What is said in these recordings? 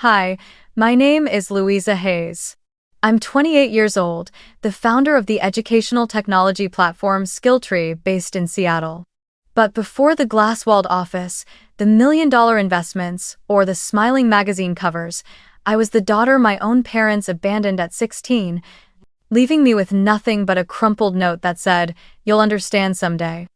Hi, my name is Louisa Hayes. I'm 28 years old, the founder of the educational technology platform Skilltree based in Seattle. But before the glass-walled office, the million-dollar investments, or the smiling magazine covers, I was the daughter my own parents abandoned at 16, leaving me with nothing but a crumpled note that said, "You'll understand someday."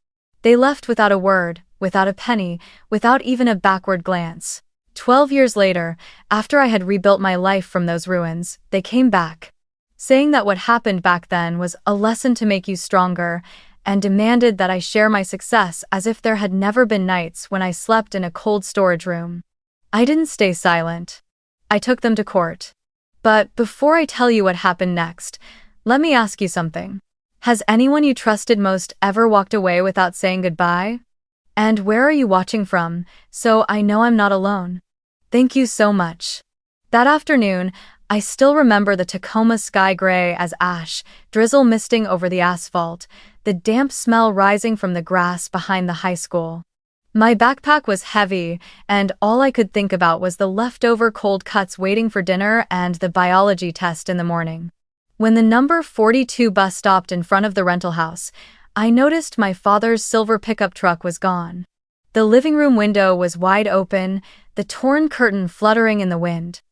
They left without a word, without a penny, without even a backward glance. 12 years later, after I had rebuilt my life from those ruins, they came back, saying that what happened back then was a lesson to make you stronger, and demanded that I share my success as if there had never been nights when I slept in a cold storage room. I didn't stay silent. I took them to court. But before I tell you what happened next, let me ask you something. Has anyone you trusted most ever walked away without saying goodbye? And where are you watching from, so I know I'm not alone? Thank you so much. That afternoon, I still remember the Tacoma sky gray as ash, drizzle misting over the asphalt, the damp smell rising from the grass behind the high school. My backpack was heavy, and all I could think about was the leftover cold cuts waiting for dinner and the biology test in the morning. When the number 42 bus stopped in front of the rental house, I noticed my father's silver pickup truck was gone. The living room window was wide open, the torn curtain fluttering in the wind.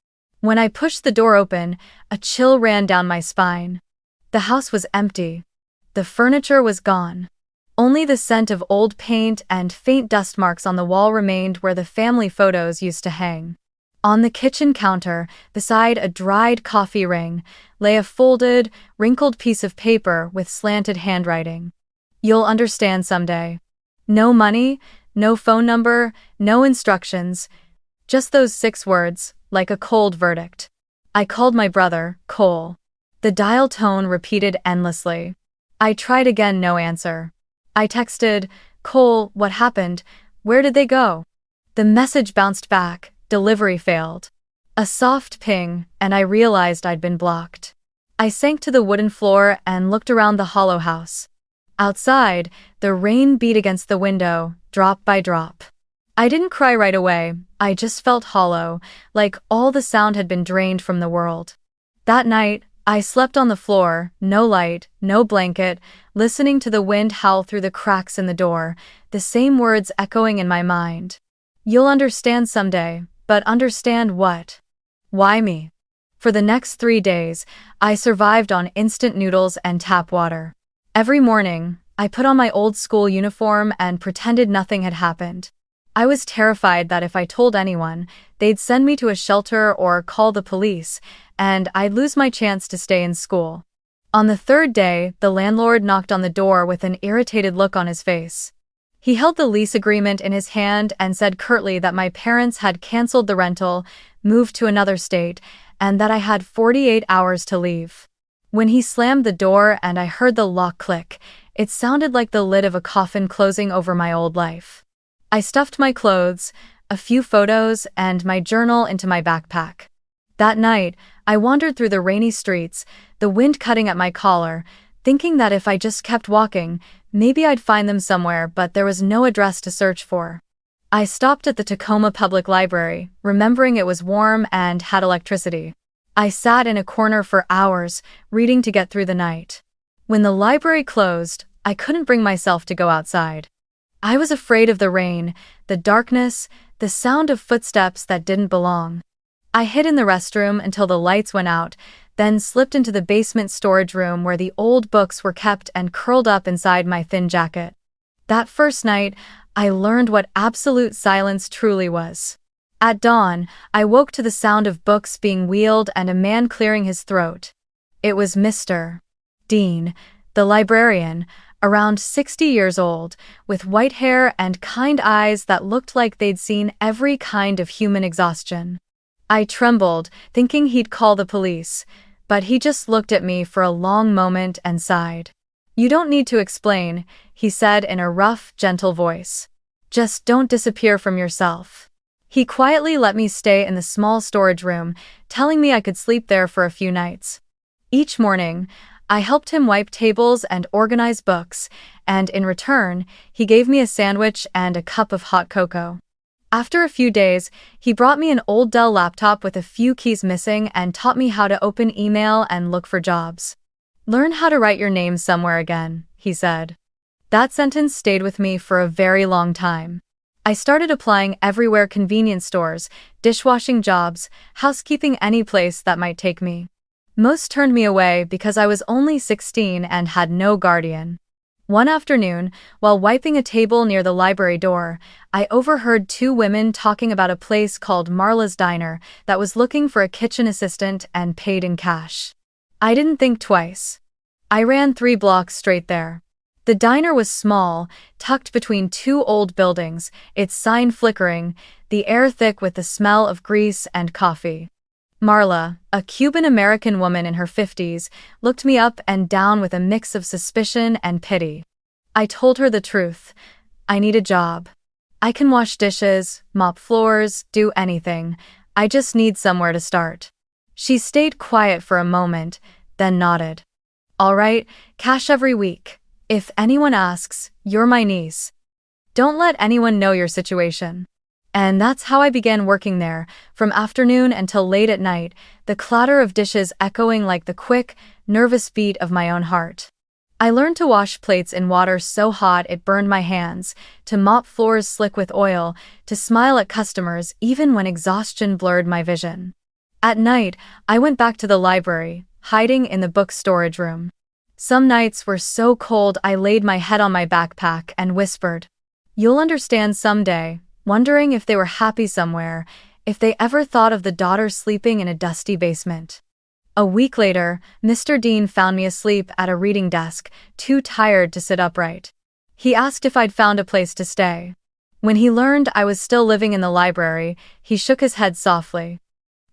When I pushed the door open, a chill ran down my spine. The house was empty. The furniture was gone. Only the scent of old paint and faint dust marks on the wall remained where the family photos used to hang. On the kitchen counter, beside a dried coffee ring, lay a folded, wrinkled piece of paper with slanted handwriting. "You'll understand someday." No money, no phone number, no instructions. Just those 6 words, like a cold verdict. I called my brother, Cole. The dial tone repeated endlessly. I tried again, no answer. I texted, "Cole, what happened? Where did they go?" The message bounced back, delivery failed. A soft ping, and I realized I'd been blocked. I sank to the wooden floor and looked around the hollow house. Outside, the rain beat against the window, drop by drop. I didn't cry right away, I just felt hollow, like all the sound had been drained from the world. That night, I slept on the floor, no light, no blanket, listening to the wind howl through the cracks in the door, the same words echoing in my mind. "You'll understand someday, but understand what? Why me?" For the next 3 days, I survived on instant noodles and tap water. Every morning, I put on my old school uniform and pretended nothing had happened. I was terrified that if I told anyone, they'd send me to a shelter or call the police, and I'd lose my chance to stay in school. On the 3rd day, the landlord knocked on the door with an irritated look on his face. He held the lease agreement in his hand and said curtly that my parents had canceled the rental, moved to another state, and that I had 48 hours to leave. When he slammed the door and I heard the lock click, it sounded like the lid of a coffin closing over my old life. I stuffed my clothes, a few photos, and my journal into my backpack. That night, I wandered through the rainy streets, the wind cutting at my collar, thinking that if I just kept walking, maybe I'd find them somewhere, but there was no address to search for. I stopped at the Tacoma Public Library, remembering it was warm and had electricity. I sat in a corner for hours, reading to get through the night. When the library closed, I couldn't bring myself to go outside. I was afraid of the rain, the darkness, the sound of footsteps that didn't belong. I hid in the restroom until the lights went out, then slipped into the basement storage room where the old books were kept and curled up inside my thin jacket. That first night, I learned what absolute silence truly was. At dawn, I woke to the sound of books being wheeled and a man clearing his throat. It was Mr. Dean, the librarian, around 60 years old, with white hair and kind eyes that looked like they'd seen every kind of human exhaustion. I trembled, thinking he'd call the police, but he just looked at me for a long moment and sighed. "You don't need to explain," he said in a rough, gentle voice. "Just don't disappear from yourself." He quietly let me stay in the small storage room, telling me I could sleep there for a few nights. Each morning, I helped him wipe tables and organize books, and in return, he gave me a sandwich and a cup of hot cocoa. After a few days, he brought me an old Dell laptop with a few keys missing and taught me how to open email and look for jobs. "Learn how to write your name somewhere again," he said. That sentence stayed with me for a very long time. I started applying everywhere: convenience stores, dishwashing jobs, housekeeping, any place that might take me. Most turned me away because I was only 16 and had no guardian. One afternoon, while wiping a table near the library door, I overheard two women talking about a place called Marla's Diner that was looking for a kitchen assistant and paid in cash. I didn't think twice. I ran 3 blocks straight there. The diner was small, tucked between 2 old buildings, its sign flickering, the air thick with the smell of grease and coffee. Marla, a Cuban-American woman in her 50s, looked me up and down with a mix of suspicion and pity. I told her the truth. I need a job. I can wash dishes, mop floors, do anything. I just need somewhere to start. She stayed quiet for a moment, then nodded. "All right, cash every week. If anyone asks, you're my niece. Don't let anyone know your situation." And that's how I began working there, from afternoon until late at night, the clatter of dishes echoing like the quick, nervous beat of my own heart. I learned to wash plates in water so hot it burned my hands, to mop floors slick with oil, to smile at customers even when exhaustion blurred my vision. At night, I went back to the library, hiding in the book storage room. Some nights were so cold I laid my head on my backpack and whispered, "You'll understand someday," wondering if they were happy somewhere, if they ever thought of the daughter sleeping in a dusty basement. A week later, Mr. Dean found me asleep at a reading desk, too tired to sit upright. He asked if I'd found a place to stay. When he learned I was still living in the library, he shook his head softly.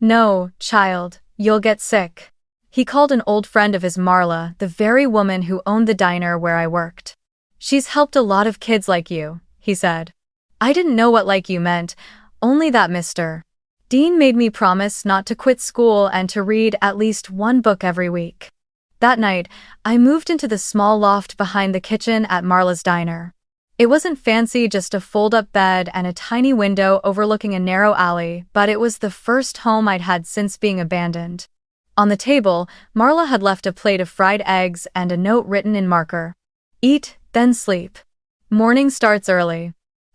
"No, child, you'll get sick." He called an old friend of his, Marla, the very woman who owned the diner where I worked. "She's helped a lot of kids like you," he said. I didn't know what "like you" meant, only that Mr. Dean made me promise not to quit school and to read at least 1 book every week. That night, I moved into the small loft behind the kitchen at Marla's Diner. It wasn't fancy, just a fold-up bed and a tiny window overlooking a narrow alley, but it was the first home I'd had since being abandoned. On the table, Marla had left a plate of fried eggs and a note written in marker. "Eat, then sleep. Morning starts early."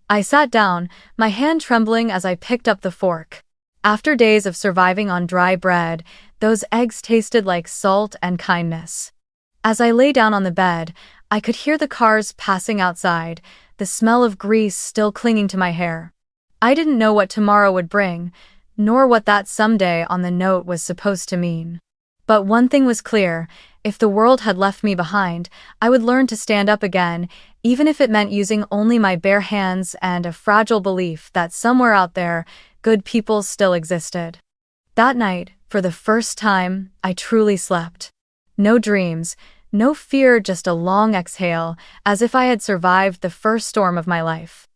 I sat down, my hand trembling as I picked up the fork. After days of surviving on dry bread, those eggs tasted like salt and kindness. As I lay down on the bed, I could hear the cars passing outside, the smell of grease still clinging to my hair. I didn't know what tomorrow would bring, nor what that someday on the note was supposed to mean. But one thing was clear: if the world had left me behind, I would learn to stand up again, even if it meant using only my bare hands and a fragile belief that somewhere out there, good people still existed. That night, for the first time, I truly slept. No dreams, no fear, just a long exhale, as if I had survived the first storm of my life.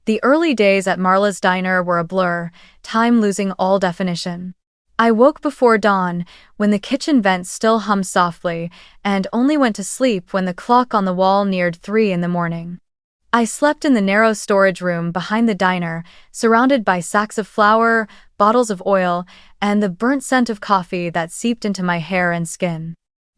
The early days at Marla's Diner were a blur, time losing all definition. I woke before dawn, when the kitchen vent still hummed softly, and only went to sleep when the clock on the wall neared 3 in the morning. I slept in the narrow storage room behind the diner, surrounded by sacks of flour, bottles of oil, and the burnt scent of coffee that seeped into my hair and skin.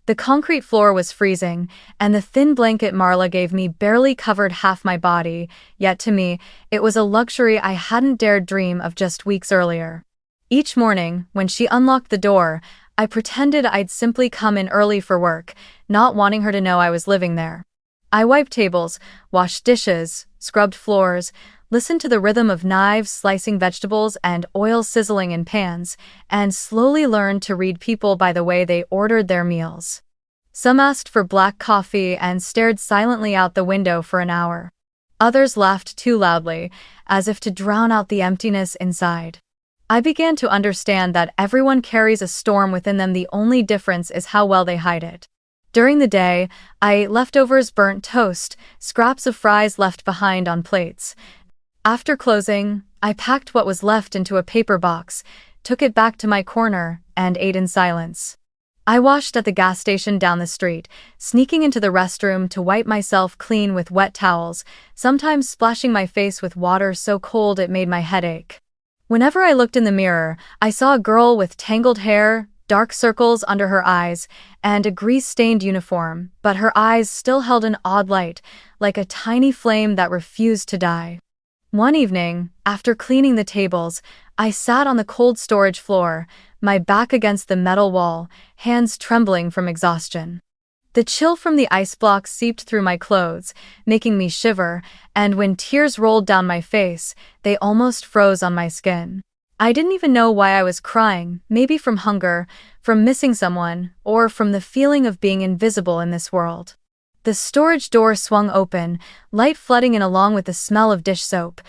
The concrete floor was freezing, and the thin blanket Marla gave me barely covered half my body, yet to me, it was a luxury I hadn't dared dream of just weeks earlier. Each morning, when she unlocked the door, I pretended I'd simply come in early for work, not wanting her to know I was living there. I wiped tables, washed dishes, scrubbed floors, listened to the rhythm of knives slicing vegetables and oil sizzling in pans, and slowly learned to read people by the way they ordered their meals. Some asked for black coffee and stared silently out the window for an hour. Others laughed too loudly, as if to drown out the emptiness inside. I began to understand that everyone carries a storm within them, the only difference is how well they hide it. During the day, I ate leftovers, burnt toast, scraps of fries left behind on plates. After closing, I packed what was left into a paper box, took it back to my corner, and ate in silence. I washed at the gas station down the street, sneaking into the restroom to wipe myself clean with wet towels, sometimes splashing my face with water so cold it made my head ache. Whenever I looked in the mirror, I saw a girl with tangled hair, dark circles under her eyes, and a grease-stained uniform, but her eyes still held an odd light, like a tiny flame that refused to die. One evening, after cleaning the tables, I sat on the cold storage floor, my back against the metal wall, hands trembling from exhaustion. The chill from the ice blocks seeped through my clothes, making me shiver, and when tears rolled down my face, they almost froze on my skin. I didn't even know why I was crying, maybe from hunger, from missing someone, or from the feeling of being invisible in this world. The storage door swung open, light flooding in along with the smell of dish soap.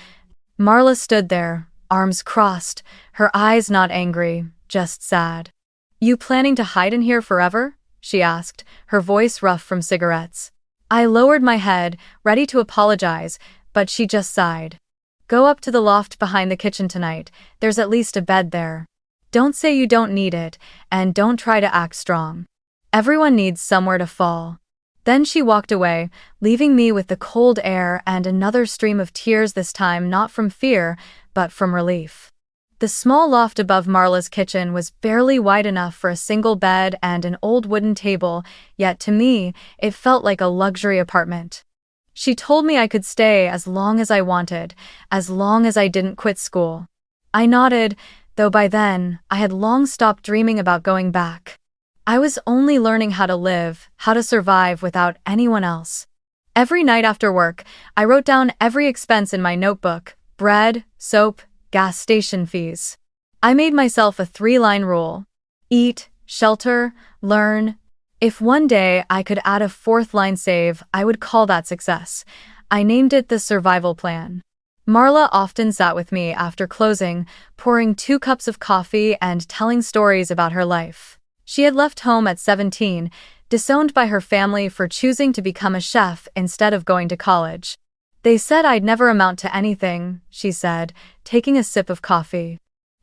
Marla stood there, arms crossed, her eyes not angry, just sad. "You planning to hide in here forever?" she asked, her voice rough from cigarettes. I lowered my head, ready to apologize, but she just sighed. "Go up to the loft behind the kitchen tonight, there's at least a bed there. Don't say you don't need it, and don't try to act strong. Everyone needs somewhere to fall." Then she walked away, leaving me with the cold air and another stream of tears, this time not from fear, but from relief. The small loft above Marla's kitchen was barely wide enough for a single bed and an old wooden table, yet to me, it felt like a luxury apartment. She told me I could stay as long as I wanted, as long as I didn't quit school. I nodded, though by then, I had long stopped dreaming about going back. I was only learning how to live, how to survive without anyone else. Every night after work, I wrote down every expense in my notebook: bread, soap, gas station fees. I made myself a 3-line rule: eat, shelter, learn. If one day I could add a 4th line: save, I would call that success. I named it the survival plan. Marla often sat with me after closing, pouring 2 cups of coffee and telling stories about her life. She had left home at 17, disowned by her family for choosing to become a chef instead of going to college. "They said I'd never amount to anything," she said, taking a sip of coffee.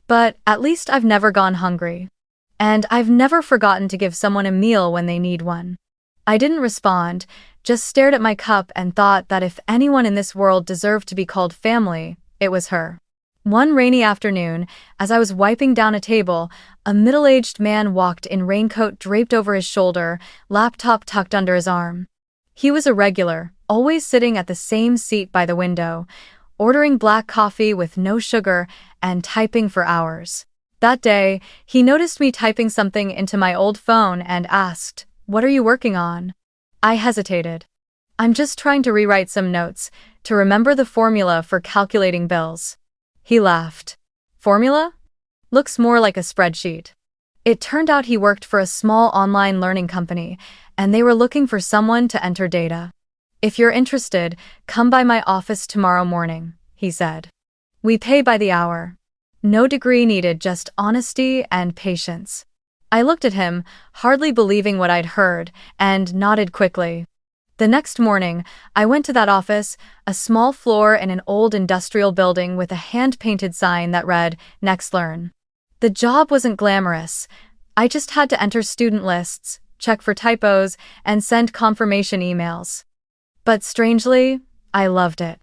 "But at least I've never gone hungry. And I've never forgotten to give someone a meal when they need one." I didn't respond, just stared at my cup and thought that if anyone in this world deserved to be called family, it was her. One rainy afternoon, as I was wiping down a table, a middle-aged man walked in, raincoat draped over his shoulder, laptop tucked under his arm. He was a regular, always sitting at the same seat by the window, ordering black coffee with no sugar and typing for hours. That day, he noticed me typing something into my old phone and asked, "What are you working on?" I hesitated. "I'm just trying to rewrite some notes, to remember the formula for calculating bills." He laughed. "Formula? Looks more like a spreadsheet." It turned out he worked for a small online learning company, and they were looking for someone to enter data. "If you're interested, come by my office tomorrow morning," he said. "We pay by the hour. No degree needed, just honesty and patience." I looked at him, hardly believing what I'd heard, and nodded quickly. The next morning, I went to that office, a small floor in an old industrial building with a hand-painted sign that read, "Next Learn." The job wasn't glamorous. I just had to enter student lists, check for typos, and send confirmation emails. But strangely, I loved it.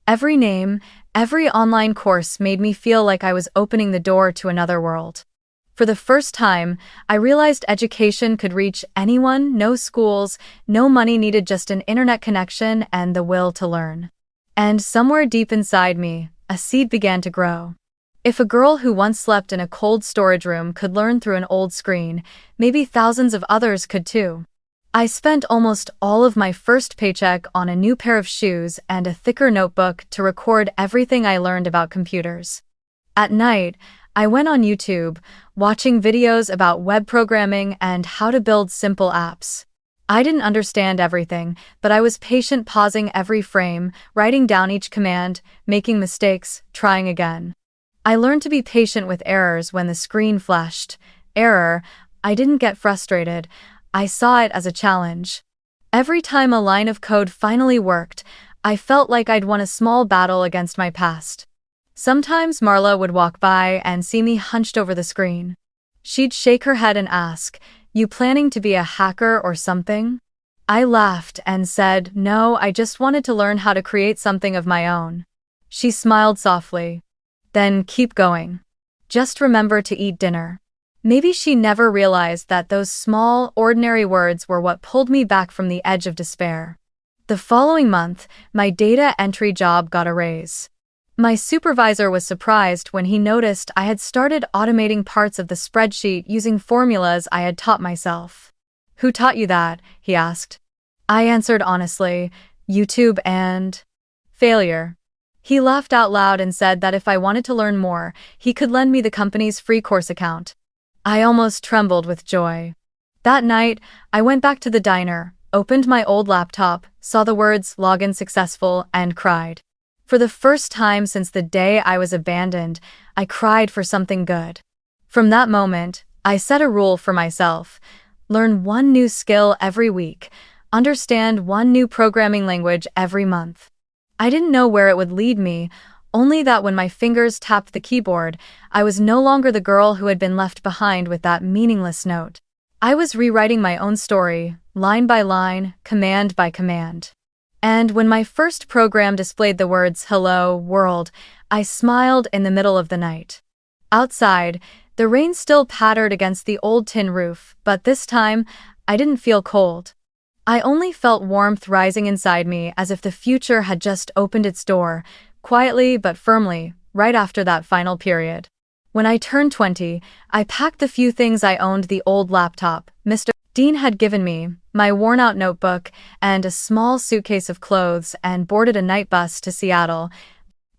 Every name, every online course made me feel like I was opening the door to another world. For the first time, I realized education could reach anyone, no schools, no money needed, just an internet connection and the will to learn. And somewhere deep inside me, a seed began to grow. If a girl who once slept in a cold storage room could learn through an old screen, maybe thousands of others could too. I spent almost all of my first paycheck on a new pair of shoes and a thicker notebook to record everything I learned about computers. At night, I went on YouTube, watching videos about web programming and how to build simple apps. I didn't understand everything, but I was patient, pausing every frame, writing down each command, making mistakes, trying again. I learned to be patient with errors. When the screen flashed, "Error," I didn't get frustrated. I saw it as a challenge. Every time a line of code finally worked, I felt like I'd won a small battle against my past. Sometimes Marla would walk by and see me hunched over the screen. She'd shake her head and ask, You planning to be a hacker or something? I laughed and said, no, I just wanted to learn how to create something of my own. She smiled softly. Then keep going. Just remember to eat dinner. Maybe she never realized that those small, ordinary words were what pulled me back from the edge of despair. The following month, my data entry job got a raise. My supervisor was surprised when he noticed I had started automating parts of the spreadsheet using formulas I had taught myself. Who taught you that? He asked. I answered honestly, YouTube and failure. He laughed out loud and said that if I wanted to learn more, he could lend me the company's free course account. I almost trembled with joy. That night, I went back to the diner, opened my old laptop, saw the words "login successful," and cried. For the first time since the day I was abandoned, I cried for something good. From that moment, I set a rule for myself: learn one new skill every week, understand one new programming language every month. I didn't know where it would lead me, only that when my fingers tapped the keyboard, I was no longer the girl who had been left behind with that meaningless note. I was rewriting my own story, line by line, command by command. And when my first program displayed the words "Hello, world," I smiled in the middle of the night. Outside, the rain still pattered against the old tin roof, but this time, I didn't feel cold. I only felt warmth rising inside me, as if the future had just opened its door, quietly but firmly, right after that final period. When I turned 20, I packed the few things I owned: the old laptop Mr. Dean had given me, my worn-out notebook, and a small suitcase of clothes, and boarded a night bus to Seattle,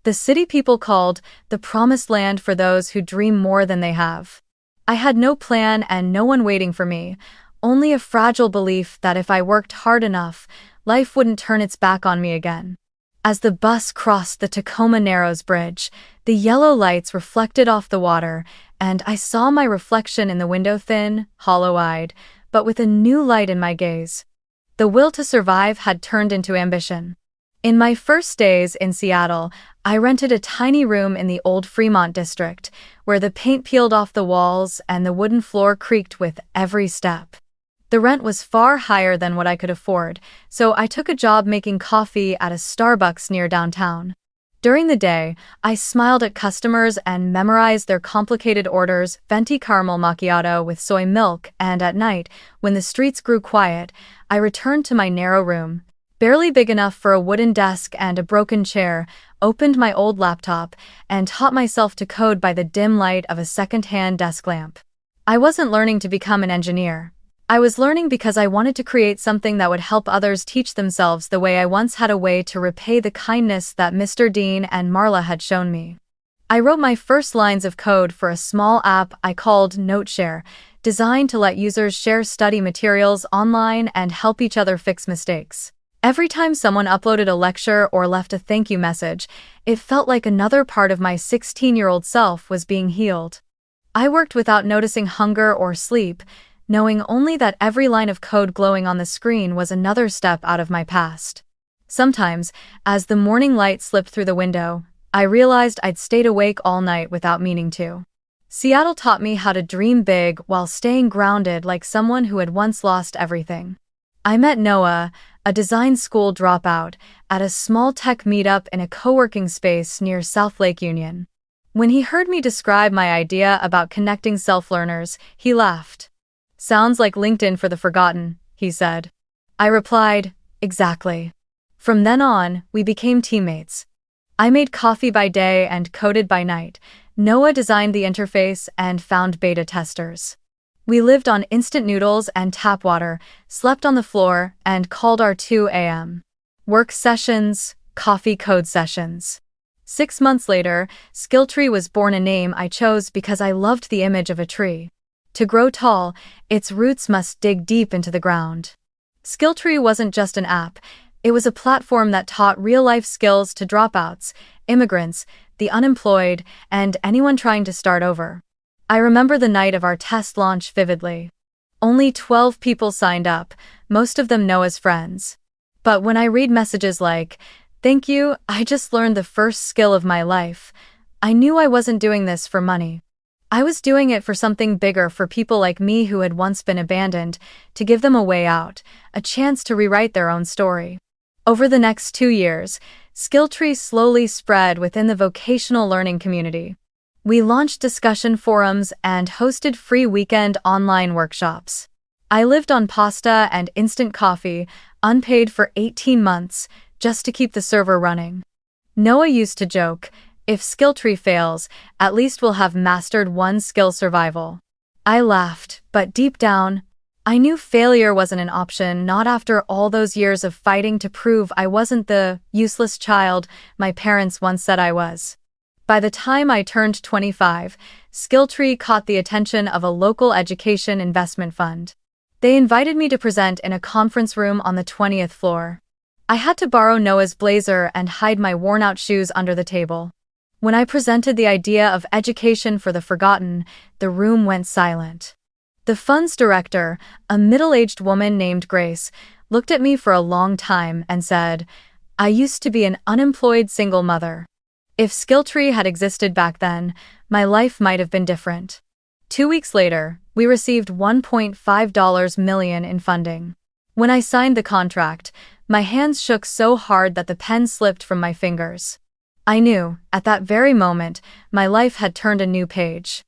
the city people called the promised land for those who dream more than they have. I had no plan and no one waiting for me, only a fragile belief that if I worked hard enough, life wouldn't turn its back on me again. As the bus crossed the Tacoma Narrows Bridge, the yellow lights reflected off the water, and I saw my reflection in the window, thin, hollow-eyed, but with a new light in my gaze. The will to survive had turned into ambition. In my first days in Seattle, I rented a tiny room in the old Fremont district, where the paint peeled off the walls and the wooden floor creaked with every step. The rent was far higher than what I could afford, so I took a job making coffee at a Starbucks near downtown. During the day, I smiled at customers and memorized their complicated orders: venti caramel macchiato with soy milk, and at night, when the streets grew quiet, I returned to my narrow room, barely big enough for a wooden desk and a broken chair, opened my old laptop, and taught myself to code by the dim light of a second-hand desk lamp. I wasn't learning to become an engineer. I was learning because I wanted to create something that would help others teach themselves the way I once had a way to repay the kindness that Mr. Dean and Marla had shown me. I wrote my first lines of code for a small app I called NoteShare, designed to let users share study materials online and help each other fix mistakes. Every time someone uploaded a lecture or left a thank you message, it felt like another part of my 16-year-old self was being healed. I worked without noticing hunger or sleep, knowing only that every line of code glowing on the screen was another step out of my past. Sometimes, as the morning light slipped through the window, I realized I'd stayed awake all night without meaning to. Seattle taught me how to dream big while staying grounded, like someone who had once lost everything. I met Noah, a design school dropout, at a small tech meetup in a co-working space near South Lake Union. When he heard me describe my idea about connecting self-learners, he laughed. "Sounds like LinkedIn for the forgotten," he said. I replied, "Exactly." From then on, we became teammates. I made coffee by day and coded by night. Noah designed the interface and found beta testers. We lived on instant noodles and tap water, slept on the floor, and called our 2 a.m. work sessions coffee code sessions. 6 months later, Skilltree was born, a name I chose because I loved the image of a tree. To grow tall, its roots must dig deep into the ground. Skilltree wasn't just an app, it was a platform that taught real-life skills to dropouts, immigrants, the unemployed, and anyone trying to start over. I remember the night of our test launch vividly. Only 12 people signed up, most of them Noah's friends. But when I read messages like, "Thank you, I just learned the first skill of my life," I knew I wasn't doing this for money. I was doing it for something bigger, for people like me who had once been abandoned, to give them a way out, a chance to rewrite their own story. Over the next 2 years, Skilltree slowly spread within the vocational learning community. We launched discussion forums and hosted free weekend online workshops. I lived on pasta and instant coffee, unpaid for 18 months, just to keep the server running. Noah used to joke, "If Skilltree fails, at least we'll have mastered one skill: survival." I laughed, but deep down, I knew failure wasn't an option, not after all those years of fighting to prove I wasn't the useless child my parents once said I was. By the time I turned 25, Skilltree caught the attention of a local education investment fund. They invited me to present in a conference room on the 20th floor. I had to borrow Noah's blazer and hide my worn-out shoes under the table. When I presented the idea of education for the forgotten, the room went silent. The fund's director, a middle-aged woman named Grace, looked at me for a long time and said, "I used to be an unemployed single mother. If Skilltree had existed back then, my life might have been different." 2 weeks later, we received $1.5 million in funding. When I signed the contract, my hands shook so hard that the pen slipped from my fingers. I knew, at that very moment, my life had turned a new page.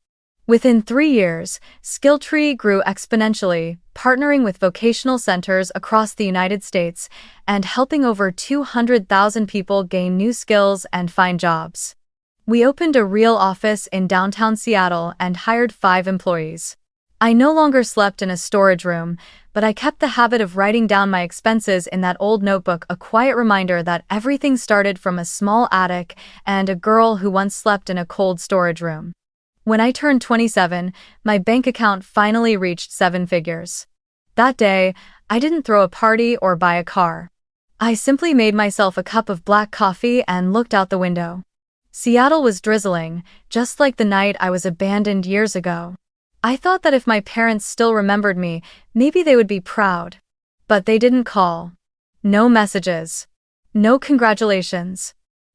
Within 3 years, Skilltree grew exponentially, partnering with vocational centers across the United States and helping over 200,000 people gain new skills and find jobs. We opened a real office in downtown Seattle and hired 5 employees. I no longer slept in a storage room, but I kept the habit of writing down my expenses in that old notebook, a quiet reminder that everything started from a small attic and a girl who once slept in a cold storage room. When I turned 27, my bank account finally reached 7 figures. That day, I didn't throw a party or buy a car. I simply made myself a cup of black coffee and looked out the window. Seattle was drizzling, just like the night I was abandoned years ago. I thought that if my parents still remembered me, maybe they would be proud. But they didn't call. No messages. No congratulations.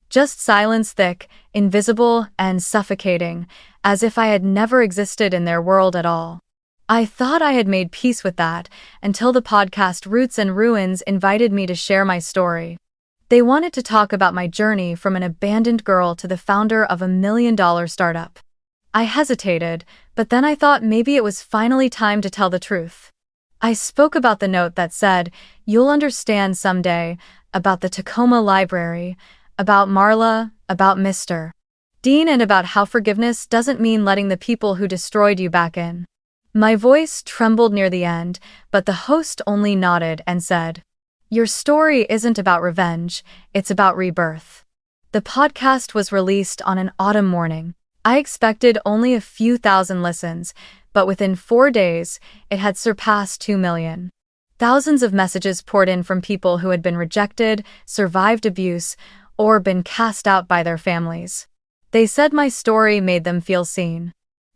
Just silence, thick, invisible, and suffocating, as if I had never existed in their world at all. I thought I had made peace with that, until the podcast Roots and Ruins invited me to share my story. They wanted to talk about my journey from an abandoned girl to the founder of $1 million startup. I hesitated, but then I thought maybe it was finally time to tell the truth. I spoke about the note that said, "You'll understand someday," about the Tacoma Library, about Marla, about Mr. Dean, and about how forgiveness doesn't mean letting the people who destroyed you back in. My voice trembled near the end, but the host only nodded and said, "Your story isn't about revenge, it's about rebirth." The podcast was released on an autumn morning. I expected only a few thousand listens, but within 4 days, it had surpassed 2 million. Thousands of messages poured in from people who had been rejected, survived abuse, or been cast out by their families. They said my story made them feel seen.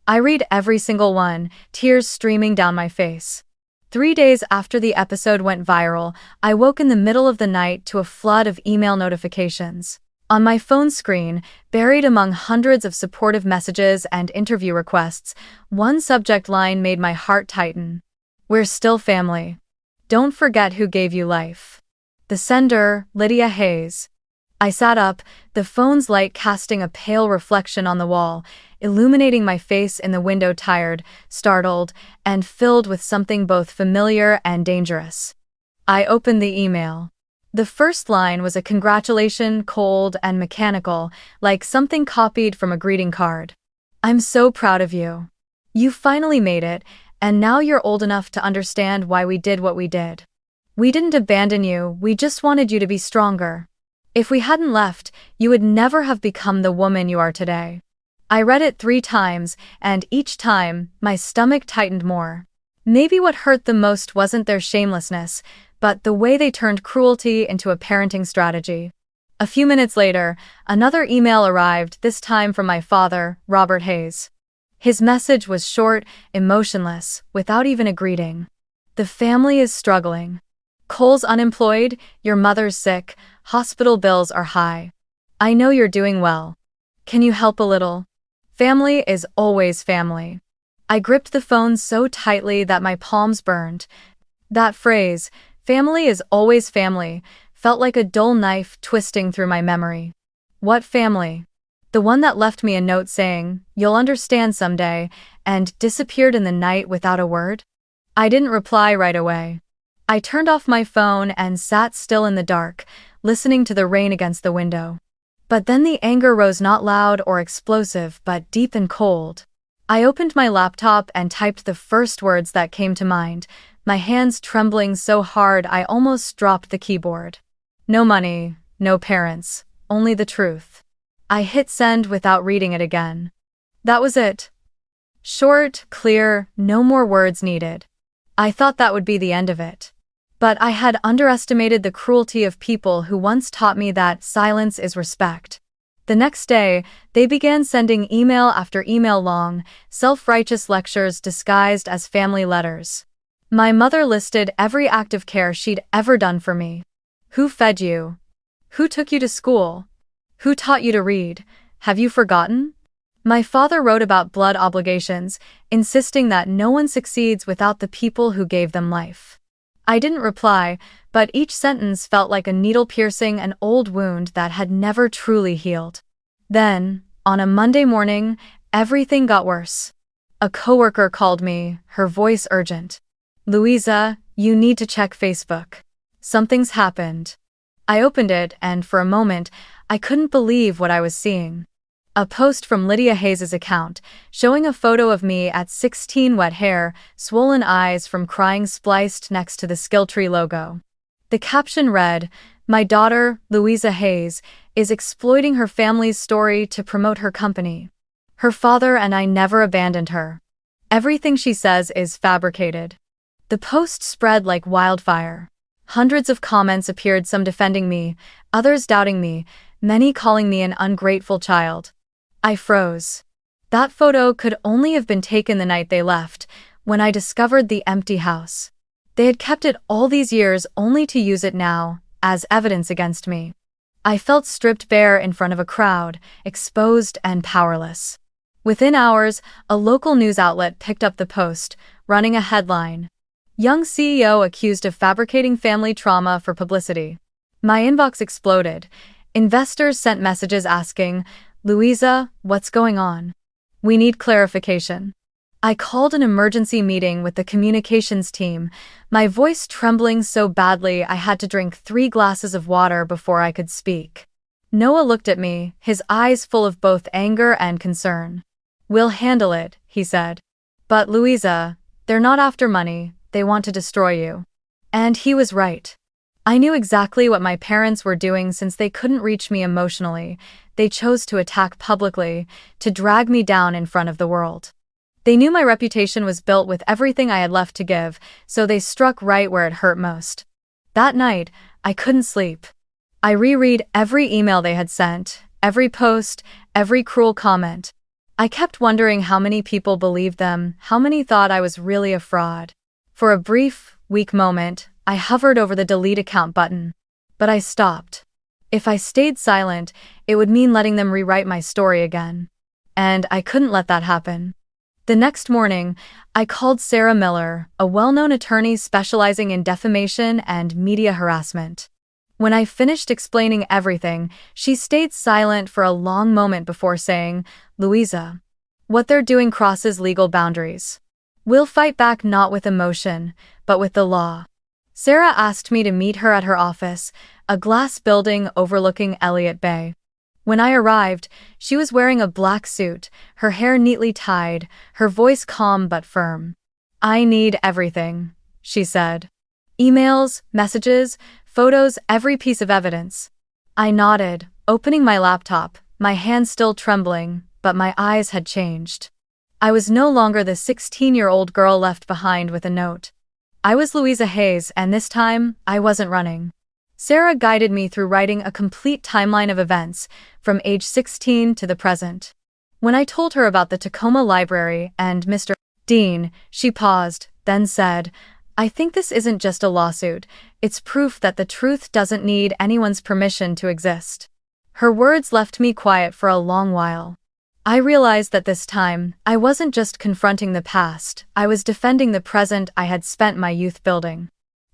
I read every single one, tears streaming down my face. 3 days after the episode went viral, I woke in the middle of the night to a flood of email notifications. On my phone screen, buried among hundreds of supportive messages and interview requests, one subject line made my heart tighten. "We're still family. Don't forget who gave you life." The sender, Lydia Hayes. I sat up, the phone's light casting a pale reflection on the wall, illuminating my face in the window, tired, startled, and filled with something both familiar and dangerous. I opened the email. The first line was a congratulation, cold and mechanical, like something copied from a greeting card. "I'm so proud of you. You finally made it, and now you're old enough to understand why we did what we did. We didn't abandon you, we just wanted you to be stronger. If we hadn't left, you would never have become the woman you are today." I read it 3 times, and each time, my stomach tightened more. Maybe what hurt the most wasn't their shamelessness, but the way they turned cruelty into a parenting strategy. A few minutes later, another email arrived, this time from my father, Robert Hayes. His message was short, emotionless, without even a greeting. "The family is struggling. Cole's unemployed, your mother's sick, hospital bills are high. I know you're doing well. Can you help a little? Family is always family. I gripped the phone so tightly that my palms burned. That phrase, family is always family, felt like a dull knife twisting through my memory. What family? The one that left me a note saying, "You'll understand someday," and disappeared in the night without a word? I didn't reply right away. I turned off my phone and sat still in the dark, listening to the rain against the window. But then the anger rose, not loud or explosive, but deep and cold. I opened my laptop and typed the first words that came to mind, my hands trembling so hard I almost dropped the keyboard. No money, no parents, only the truth. I hit send without reading it again. That was it. Short, clear, no more words needed. I thought that would be the end of it. But I had underestimated the cruelty of people who once taught me that silence is respect. The next day, they began sending email after email, long, self-righteous lectures disguised as family letters. My mother listed every act of care she'd ever done for me. Who fed you? Who took you to school? Who taught you to read? Have you forgotten? My father wrote about blood obligations, insisting that no one succeeds without the people who gave them life. I didn't reply, but each sentence felt like a needle piercing an old wound that had never truly healed. Then, on a Monday morning, everything got worse. A coworker called me, her voice urgent. "Louisa, you need to check Facebook. Something's happened." I opened it, and for a moment, I couldn't believe what I was seeing. A post from Lydia Hayes' account, showing a photo of me at 16, wet hair, swollen eyes from crying, spliced next to the Skilltree logo. The caption read, "My daughter, Louisa Hayes, is exploiting her family's story to promote her company. Her father and I never abandoned her. Everything she says is fabricated." The post spread like wildfire. Hundreds of comments appeared, some defending me, others doubting me, many calling me an ungrateful child. I froze. That photo could only have been taken the night they left, when I discovered the empty house. They had kept it all these years only to use it now, as evidence against me. I felt stripped bare in front of a crowd, exposed and powerless. Within hours, a local news outlet picked up the post, running a headline: "Young CEO accused of fabricating family trauma for publicity." My inbox exploded. Investors sent messages asking, "Louisa, what's going on? We need clarification." I called an emergency meeting with the communications team, my voice trembling so badly I had to drink 3 glasses of water before I could speak. Noah looked at me, his eyes full of both anger and concern. "We'll handle it," he said. "But Louisa, they're not after money, they want to destroy you." And he was right. I knew exactly what my parents were doing. Since they couldn't reach me emotionally, they chose to attack publicly, to drag me down in front of the world. They knew my reputation was built with everything I had left to give, so they struck right where it hurt most. That night, I couldn't sleep. I reread every email they had sent, every post, every cruel comment. I kept wondering how many people believed them, how many thought I was really a fraud. For a brief, weak moment, I hovered over the delete account button. But I stopped. If I stayed silent, it would mean letting them rewrite my story again. And I couldn't let that happen. The next morning, I called Sarah Miller, a well-known attorney specializing in defamation and media harassment. When I finished explaining everything, she stayed silent for a long moment before saying, "Louisa, what they're doing crosses legal boundaries. We'll fight back, not with emotion, but with the law." Sarah asked me to meet her at her office, a glass building overlooking Elliott Bay. When I arrived, she was wearing a black suit, her hair neatly tied, her voice calm but firm. "I need everything," she said. "Emails, messages, photos, every piece of evidence." I nodded, opening my laptop, my hands still trembling, but my eyes had changed. I was no longer the 16-year-old girl left behind with a note. I was Louisa Hayes, and this time, I wasn't running. Sarah guided me through writing a complete timeline of events, from age 16 to the present. When I told her about the Tacoma Library and Mr. Dean, she paused, then said, "I think this isn't just a lawsuit, it's proof that the truth doesn't need anyone's permission to exist." Her words left me quiet for a long while. I realized that this time, I wasn't just confronting the past, I was defending the present I had spent my youth building.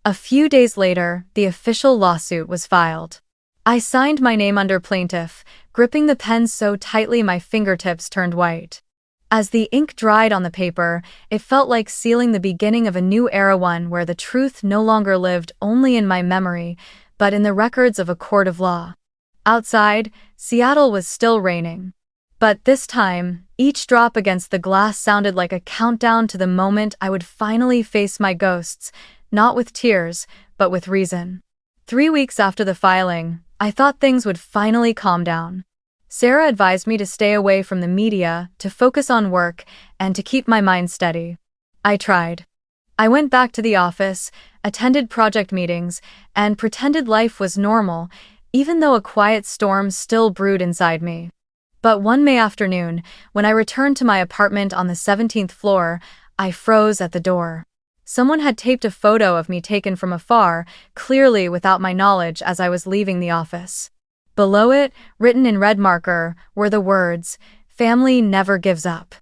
A few days later, the official lawsuit was filed. I signed my name under plaintiff, gripping the pen so tightly my fingertips turned white. As the ink dried on the paper, it felt like sealing the beginning of a new era, one where the truth no longer lived only in my memory, but in the records of a court of law. Outside, Seattle was still raining. But this time, each drop against the glass sounded like a countdown to the moment I would finally face my ghosts, not with tears, but with reason. 3 weeks after the filing, I thought things would finally calm down. Sarah advised me to stay away from the media, to focus on work, and to keep my mind steady. I tried. I went back to the office, attended project meetings, and pretended life was normal, even though a quiet storm still brewed inside me. But one May afternoon, when I returned to my apartment on the 17th floor, I froze at the door. Someone had taped a photo of me taken from afar, clearly without my knowledge, as I was leaving the office. Below it, written in red marker, were the words, "Family never gives up."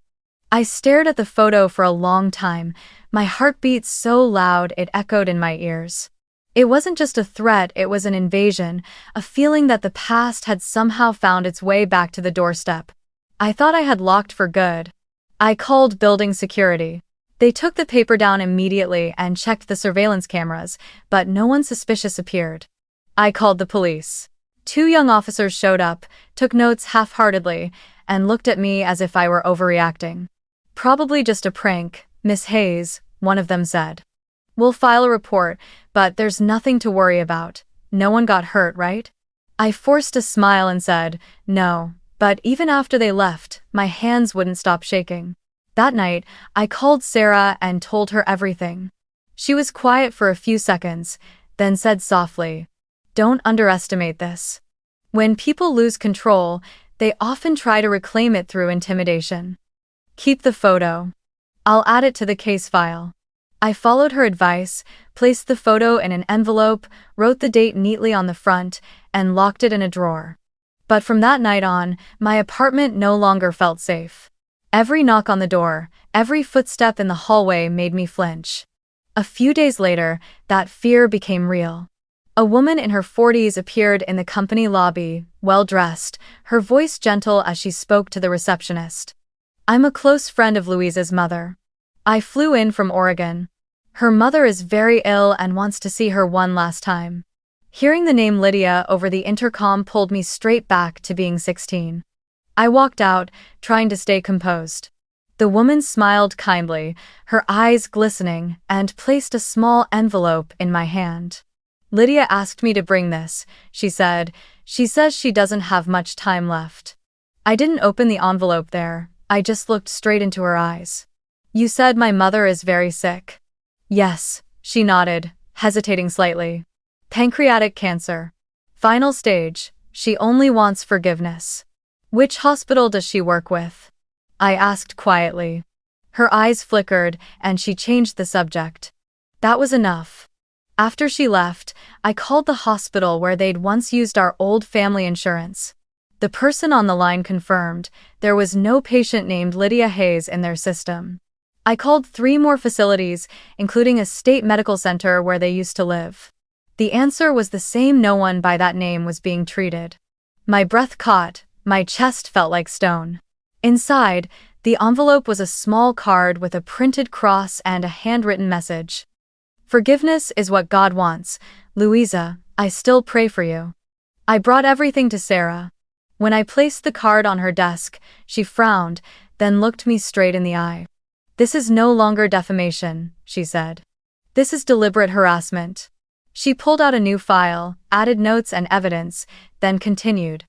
I stared at the photo for a long time, my heartbeat so loud it echoed in my ears. It wasn't just a threat, it was an invasion, a feeling that the past had somehow found its way back to the doorstep. I thought I had locked for good. I called building security. They took the paper down immediately and checked the surveillance cameras, but no one suspicious appeared. I called the police. 2 young officers showed up, took notes half-heartedly, and looked at me as if I were overreacting. "Probably just a prank, Miss Hayes," one of them said. "We'll file a report, but there's nothing to worry about. No one got hurt, right?" I forced a smile and said, "No," but even after they left, my hands wouldn't stop shaking. That night, I called Sarah and told her everything. She was quiet for a few seconds, then said softly, "Don't underestimate this. When people lose control, they often try to reclaim it through intimidation. Keep the photo. I'll add it to the case file." I followed her advice, placed the photo in an envelope, wrote the date neatly on the front, and locked it in a drawer. But from that night on, my apartment no longer felt safe. Every knock on the door, every footstep in the hallway made me flinch. A few days later, that fear became real. A woman in her 40s appeared in the company lobby, well-dressed, her voice gentle as she spoke to the receptionist. "I'm a close friend of Louisa's mother. I flew in from Oregon. Her mother is very ill and wants to see her one last time." Hearing the name Lydia over the intercom pulled me straight back to being 16. I walked out, trying to stay composed. The woman smiled kindly, her eyes glistening, and placed a small envelope in my hand. "Lydia asked me to bring this," she said. "She says she doesn't have much time left." I didn't open the envelope there, I just looked straight into her eyes. "You said my mother is very sick." "Yes," she nodded, hesitating slightly. "Pancreatic cancer. Final stage. She only wants forgiveness." "Which hospital does she work with?" I asked quietly. Her eyes flickered, and she changed the subject. That was enough. After she left, I called the hospital where they'd once used our old family insurance. The person on the line confirmed there was no patient named Lydia Hayes in their system. I called 3 more facilities, including a state medical center where they used to live. The answer was the same, no one by that name was being treated. My breath caught, my chest felt like stone. Inside, the envelope was a small card with a printed cross and a handwritten message. "Forgiveness is what God wants. Louisa, I still pray for you." I brought everything to Sarah. When I placed the card on her desk, she frowned, then looked me straight in the eye. "This is no longer defamation," she said. "This is deliberate harassment." She pulled out a new file, added notes and evidence, then continued.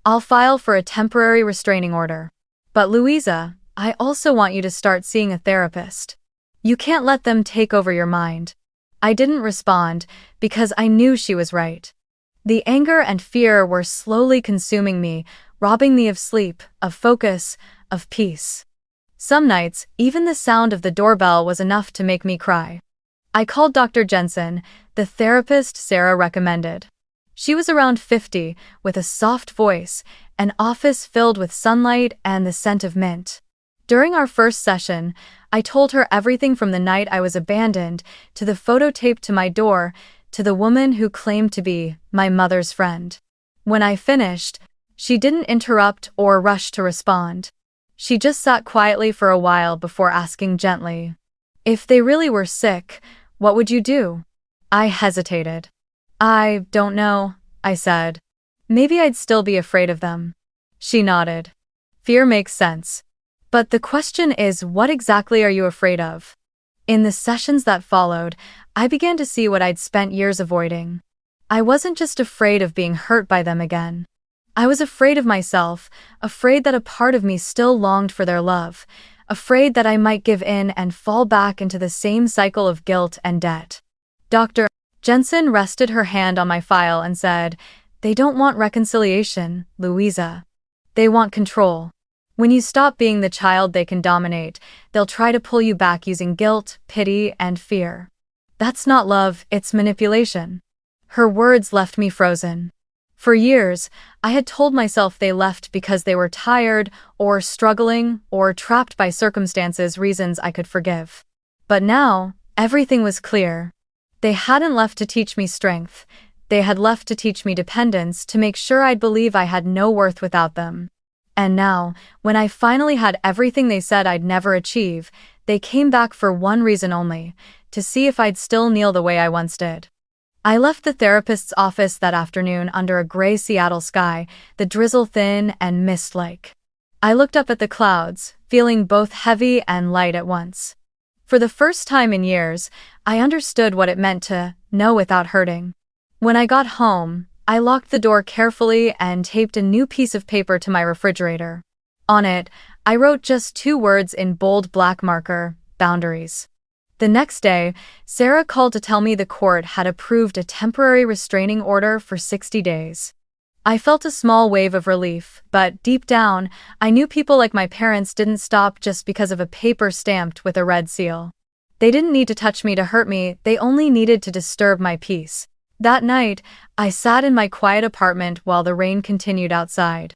"I'll file for a temporary restraining order. But Louisa, I also want you to start seeing a therapist. You can't let them take over your mind." I didn't respond, because I knew she was right. The anger and fear were slowly consuming me, robbing me of sleep, of focus, of peace. Some nights, even the sound of the doorbell was enough to make me cry. I called Dr. Jensen, the therapist Sarah recommended. She was around 50, with a soft voice, an office filled with sunlight and the scent of mint. During our first session, I told her everything from the night I was abandoned, to the photo taped to my door, to the woman who claimed to be my mother's friend. When I finished, she didn't interrupt or rush to respond. She just sat quietly for a while before asking gently, "If they really were sick, what would you do?" I hesitated. "I don't know," I said. "Maybe I'd still be afraid of them." She nodded. "Fear makes sense. But the question is, what exactly are you afraid of?" In the sessions that followed, I began to see what I'd spent years avoiding. I wasn't just afraid of being hurt by them again. I was afraid of myself, afraid that a part of me still longed for their love, afraid that I might give in and fall back into the same cycle of guilt and debt. Dr. Jensen rested her hand on my file and said, "They don't want reconciliation, Louisa. They want control. When you stop being the child they can dominate, they'll try to pull you back using guilt, pity, and fear. That's not love, it's manipulation." Her words left me frozen. For years, I had told myself they left because they were tired, or struggling, or trapped by circumstances, reasons I could forgive. But now, everything was clear. They hadn't left to teach me strength. They had left to teach me dependence, to make sure I'd believe I had no worth without them. And now, when I finally had everything they said I'd never achieve, they came back for one reason only: to see if I'd still kneel the way I once did. I left the therapist's office that afternoon under a gray Seattle sky, the drizzle thin and mist-like. I looked up at the clouds, feeling both heavy and light at once. For the first time in years, I understood what it meant to know without hurting. When I got home, I locked the door carefully and taped a new piece of paper to my refrigerator. On it, I wrote just 2 words in bold black marker: boundaries. The next day, Sarah called to tell me the court had approved a temporary restraining order for 60 days. I felt a small wave of relief, but deep down, I knew people like my parents didn't stop just because of a paper stamped with a red seal. They didn't need to touch me to hurt me, they only needed to disturb my peace. That night, I sat in my quiet apartment while the rain continued outside.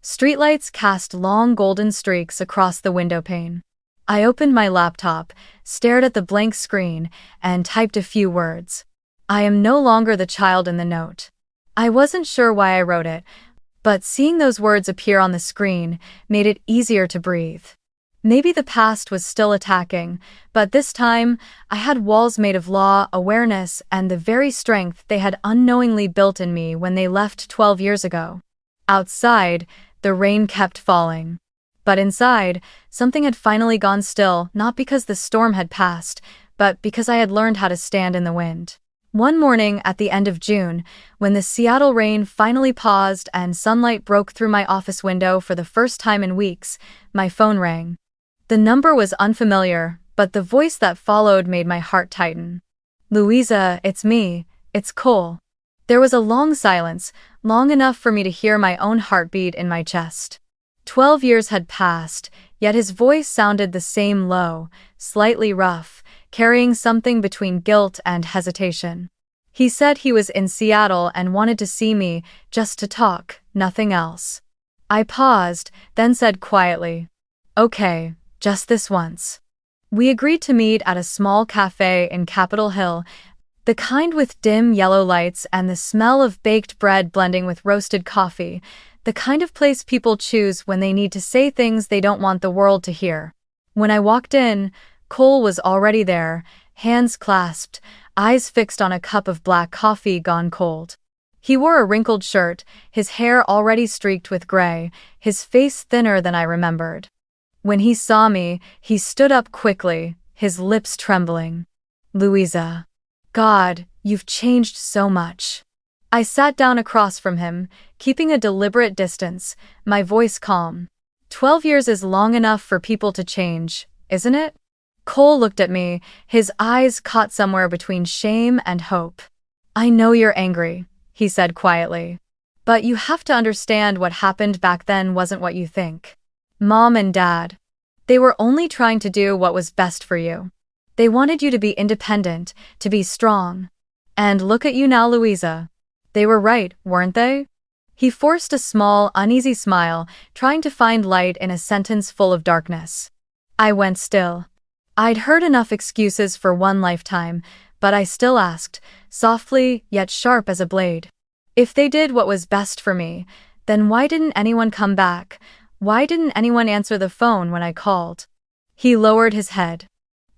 Streetlights cast long golden streaks across the windowpane. I opened my laptop, stared at the blank screen, and typed a few words. "I am no longer the child in the note." I wasn't sure why I wrote it, but seeing those words appear on the screen made it easier to breathe. Maybe the past was still attacking, but this time, I had walls made of law, awareness, and the very strength they had unknowingly built in me when they left 12 years ago. Outside, the rain kept falling. But inside, something had finally gone still, not because the storm had passed, but because I had learned how to stand in the wind. One morning at the end of June, when the Seattle rain finally paused and sunlight broke through my office window for the first time in weeks, my phone rang. The number was unfamiliar, but the voice that followed made my heart tighten. "Louisa, it's me, it's Cole." There was a long silence, long enough for me to hear my own heartbeat in my chest. 12 years had passed, yet his voice sounded the same, low, slightly rough, carrying something between guilt and hesitation. He said he was in Seattle and wanted to see me, just to talk, nothing else. I paused, then said quietly, "Okay, just this once." We agreed to meet at a small cafe in Capitol Hill, the kind with dim yellow lights and the smell of baked bread blending with roasted coffee, the kind of place people choose when they need to say things they don't want the world to hear. When I walked in, Cole was already there, hands clasped, eyes fixed on a cup of black coffee gone cold. He wore a wrinkled shirt, his hair already streaked with gray, his face thinner than I remembered. When he saw me, he stood up quickly, his lips trembling. "Louisa. God, you've changed so much." I sat down across from him, keeping a deliberate distance, my voice calm. 12 years is long enough for people to change, isn't it? Cole looked at me, his eyes caught somewhere between shame and hope. "I know you're angry," he said quietly. "But you have to understand what happened back then wasn't what you think. Mom and Dad, they were only trying to do what was best for you. They wanted you to be independent, to be strong. And look at you now, Louisa. They were right, weren't they? He forced a small, uneasy smile, trying to find light in a sentence full of darkness. I went still. I'd heard enough excuses for one lifetime, but I still asked, softly yet sharp as a blade. If they did what was best for me, then why didn't anyone come back? Why didn't anyone answer the phone when I called? He lowered his head.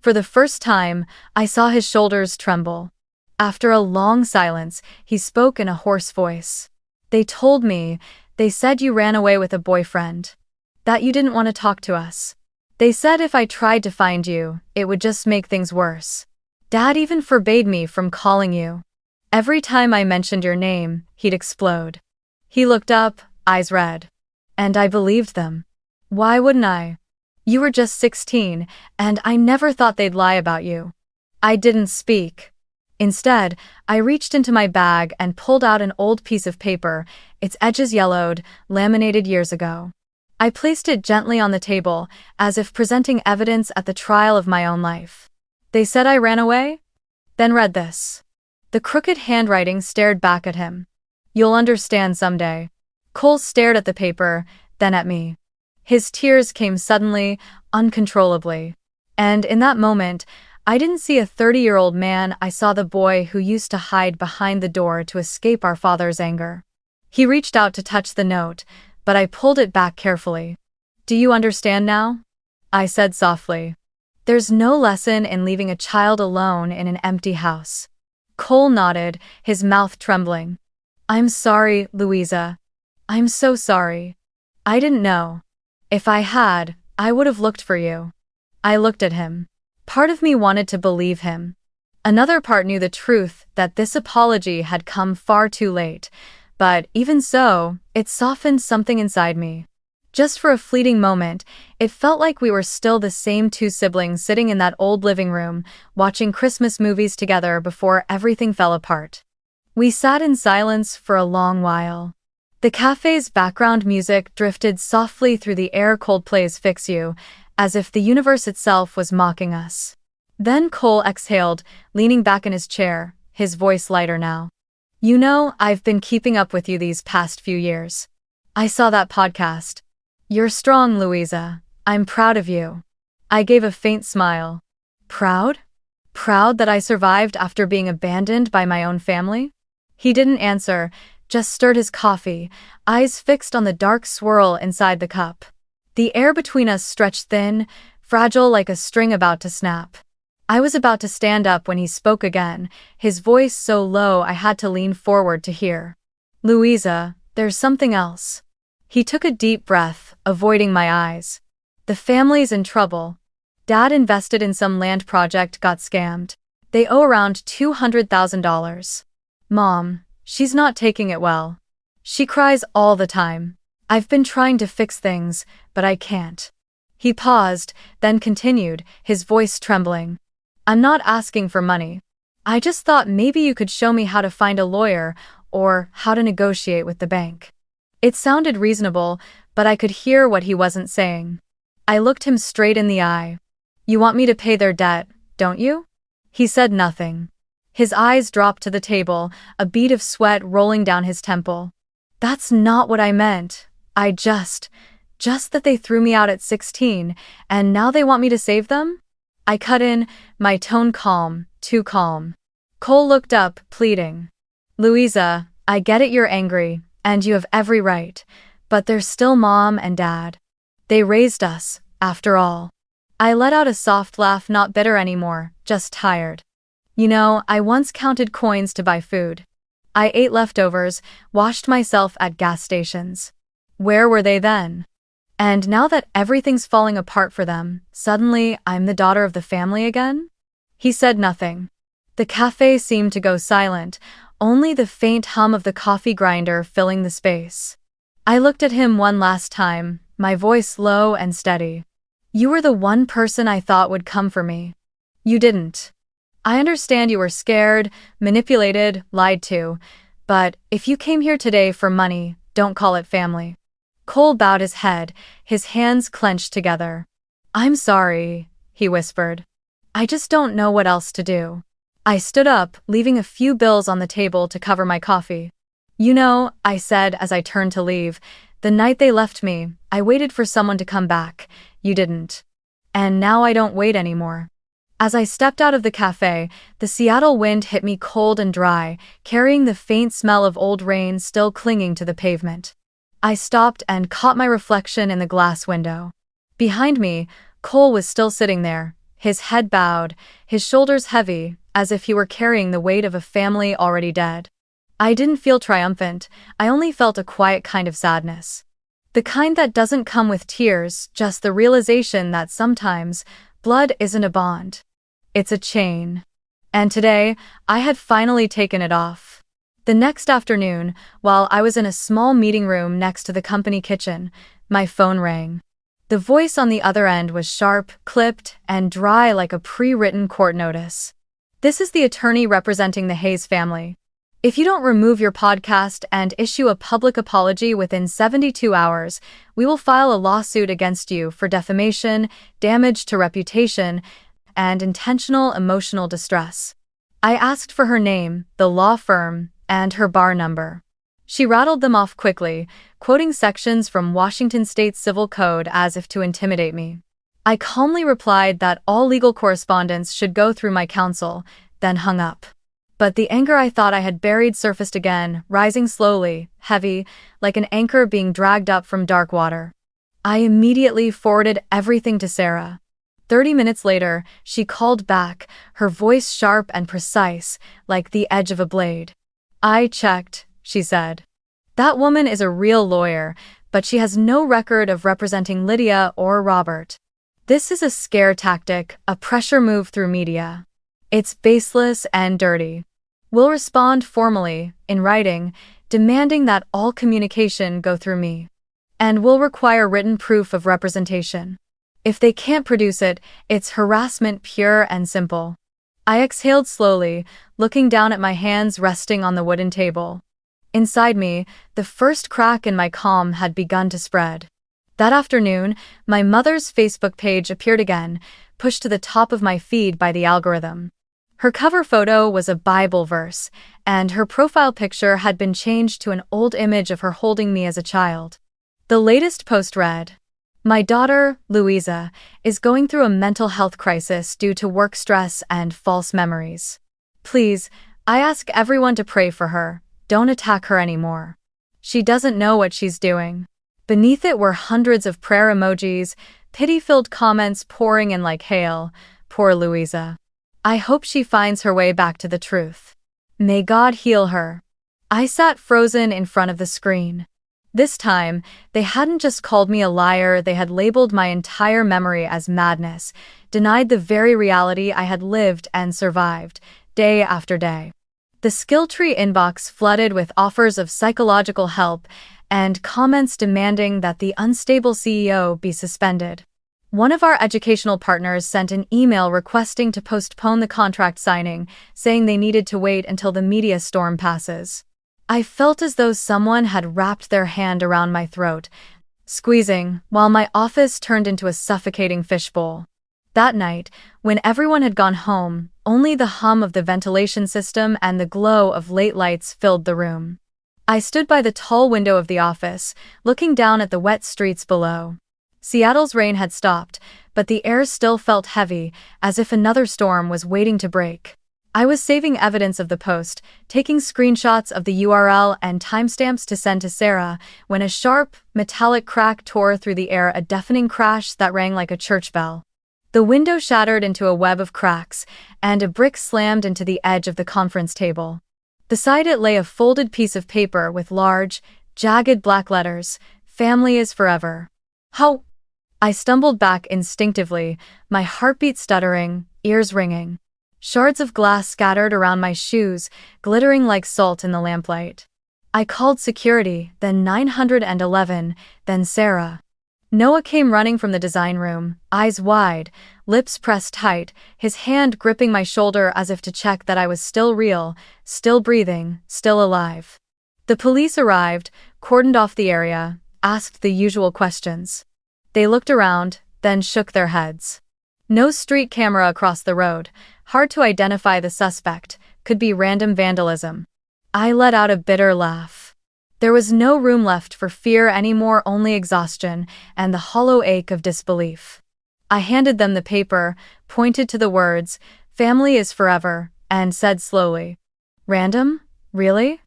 For the first time, I saw his shoulders tremble. After a long silence, he spoke in a hoarse voice. They told me, they said you ran away with a boyfriend. That you didn't want to talk to us. They said if I tried to find you, it would just make things worse. Dad even forbade me from calling you. Every time I mentioned your name, he'd explode. He looked up, eyes red. And I believed them. Why wouldn't I? You were just 16, and I never thought they'd lie about you. I didn't speak. Instead, I reached into my bag and pulled out an old piece of paper, its edges yellowed, laminated years ago. I placed it gently on the table, as if presenting evidence at the trial of my own life. They said I ran away? Then read this. The crooked handwriting stared back at him. You'll understand someday. Cole stared at the paper, then at me. His tears came suddenly, uncontrollably. And in that moment, I didn't see a 30-year-old man, I saw the boy who used to hide behind the door to escape our father's anger. He reached out to touch the note, but I pulled it back carefully. Do you understand now? I said softly. There's no lesson in leaving a child alone in an empty house. Cole nodded, his mouth trembling. I'm sorry, Louisa. I'm so sorry. I didn't know. If I had, I would have looked for you. I looked at him. Part of me wanted to believe him. Another part knew the truth that this apology had come far too late, but even so, it softened something inside me. Just for a fleeting moment, it felt like we were still the same two siblings sitting in that old living room, watching Christmas movies together before everything fell apart. We sat in silence for a long while. The cafe's background music drifted softly through the air. Coldplay's Fix You, as if the universe itself was mocking us. Then Cole exhaled, leaning back in his chair, his voice lighter now. You know, I've been keeping up with you these past few years. I saw that podcast. You're strong, Louisa. I'm proud of you. I gave a faint smile. Proud? Proud that I survived after being abandoned by my own family? He didn't answer, just stirred his coffee, eyes fixed on the dark swirl inside the cup. The air between us stretched thin, fragile like a string about to snap. I was about to stand up when he spoke again, his voice so low I had to lean forward to hear. Louisa, there's something else. He took a deep breath, avoiding my eyes. The family's in trouble. Dad invested in some land project, got scammed. They owe around $200,000. Mom, she's not taking it well. She cries all the time. I've been trying to fix things, but I can't. He paused, then continued, his voice trembling. I'm not asking for money. I just thought maybe you could show me how to find a lawyer or how to negotiate with the bank. It sounded reasonable, but I could hear what he wasn't saying. I looked him straight in the eye. You want me to pay their debt, don't you? He said nothing. His eyes dropped to the table, a bead of sweat rolling down his temple. That's not what I meant. Just that they threw me out at 16, and now they want me to save them? I cut in, my tone calm, too calm. Cole looked up, pleading. Louisa, I get it, you're angry, and you have every right, but there's still Mom and Dad. They raised us, after all. I let out a soft laugh, not bitter anymore, just tired. You know, I once counted coins to buy food. I ate leftovers, washed myself at gas stations. Where were they then? And now that everything's falling apart for them, suddenly I'm the daughter of the family again? He said nothing. The cafe seemed to go silent, only the faint hum of the coffee grinder filling the space. I looked at him one last time, my voice low and steady. You were the one person I thought would come for me. You didn't. I understand you were scared, manipulated, lied to, but if you came here today for money, don't call it family. Cole bowed his head, his hands clenched together. I'm sorry, he whispered. I just don't know what else to do. I stood up, leaving a few bills on the table to cover my coffee. I said as I turned to leave, the night they left me, I waited for someone to come back. You didn't. And now I don't wait anymore. As I stepped out of the cafe, the Seattle wind hit me cold and dry, carrying the faint smell of old rain still clinging to the pavement. I stopped and caught my reflection in the glass window. Behind me, Cole was still sitting there, his head bowed, his shoulders heavy, as if he were carrying the weight of a family already dead. I didn't feel triumphant, I only felt a quiet kind of sadness. The kind that doesn't come with tears, just the realization that sometimes, blood isn't a bond. It's a chain. And today, I had finally taken it off. The next afternoon, while I was in a small meeting room next to the company kitchen, my phone rang. The voice on the other end was sharp, clipped, and dry like a pre-written court notice. This is the attorney representing the Hayes family. If you don't remove your podcast and issue a public apology within 72 hours, we will file a lawsuit against you for defamation, damage to reputation, and intentional emotional distress. I asked for her name, the law firm, and her bar number. She rattled them off quickly, quoting sections from Washington State's Civil Code as if to intimidate me. I calmly replied that all legal correspondence should go through my counsel, then hung up. But the anger I thought I had buried surfaced again, rising slowly, heavy, like an anchor being dragged up from dark water. I immediately forwarded everything to Sarah. 30 minutes later, she called back, her voice sharp and precise, like the edge of a blade. I checked, she said. That woman is a real lawyer, but she has no record of representing Lydia or Robert. This is a scare tactic, a pressure move through media. It's baseless and dirty. We'll respond formally, in writing, demanding that all communication go through me. And we'll require written proof of representation. If they can't produce it, it's harassment pure and simple. I exhaled slowly, looking down at my hands resting on the wooden table. Inside me, the first crack in my calm had begun to spread. That afternoon, my mother's Facebook page appeared again, pushed to the top of my feed by the algorithm. Her cover photo was a Bible verse, and her profile picture had been changed to an old image of her holding me as a child. The latest post read, "My daughter, Louisa, is going through a mental health crisis due to work stress and false memories. Please, I ask everyone to pray for her. Don't attack her anymore. She doesn't know what she's doing." Beneath it were hundreds of prayer emojis, pity-filled comments pouring in like hail. Poor Louisa. I hope she finds her way back to the truth. May God heal her. I sat frozen in front of the screen. This time, they hadn't just called me a liar, they had labeled my entire memory as madness, denied the very reality I had lived and survived, day after day. The Skilltree inbox flooded with offers of psychological help and comments demanding that the unstable CEO be suspended. One of our educational partners sent an email requesting to postpone the contract signing, saying they needed to wait until the media storm passes. I felt as though someone had wrapped their hand around my throat, squeezing, while my office turned into a suffocating fishbowl. That night, when everyone had gone home, only the hum of the ventilation system and the glow of late lights filled the room. I stood by the tall window of the office, looking down at the wet streets below. Seattle's rain had stopped, but the air still felt heavy, as if another storm was waiting to break. I was saving evidence of the post, taking screenshots of the URL and timestamps to send to Sarah, when a sharp, metallic crack tore through the air, a deafening crash that rang like a church bell. The window shattered into a web of cracks, and a brick slammed into the edge of the conference table. Beside it lay a folded piece of paper with large, jagged black letters, "Family is forever." How? I stumbled back instinctively, my heartbeat stuttering, ears ringing. Shards of glass scattered around my shoes, glittering like salt in the lamplight. I called security, then 911, then Sarah. Noah came running from the design room, eyes wide, lips pressed tight, his hand gripping my shoulder as if to check that I was still real, still breathing, still alive. The police arrived, cordoned off the area, asked the usual questions. They looked around, then shook their heads. No street camera across the road, hard to identify the suspect, could be random vandalism. I let out a bitter laugh. There was no room left for fear anymore, only exhaustion and the hollow ache of disbelief. I handed them the paper, pointed to the words, "Family is forever," and said slowly, "Random? Really?"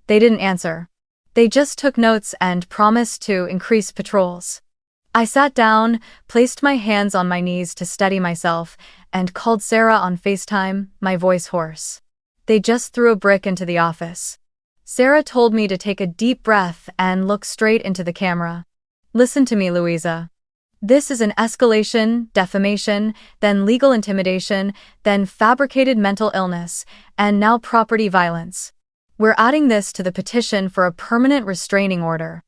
They didn't answer. They just took notes and promised to increase patrols. I sat down, placed my hands on my knees to steady myself, and called Sarah on FaceTime, my voice hoarse. They just threw a brick into the office. Sarah told me to take a deep breath and look straight into the camera. "Listen to me, Louisa. This is an escalation, defamation, then legal intimidation, then fabricated mental illness, and now property violence. We're adding this to the petition for a permanent restraining order.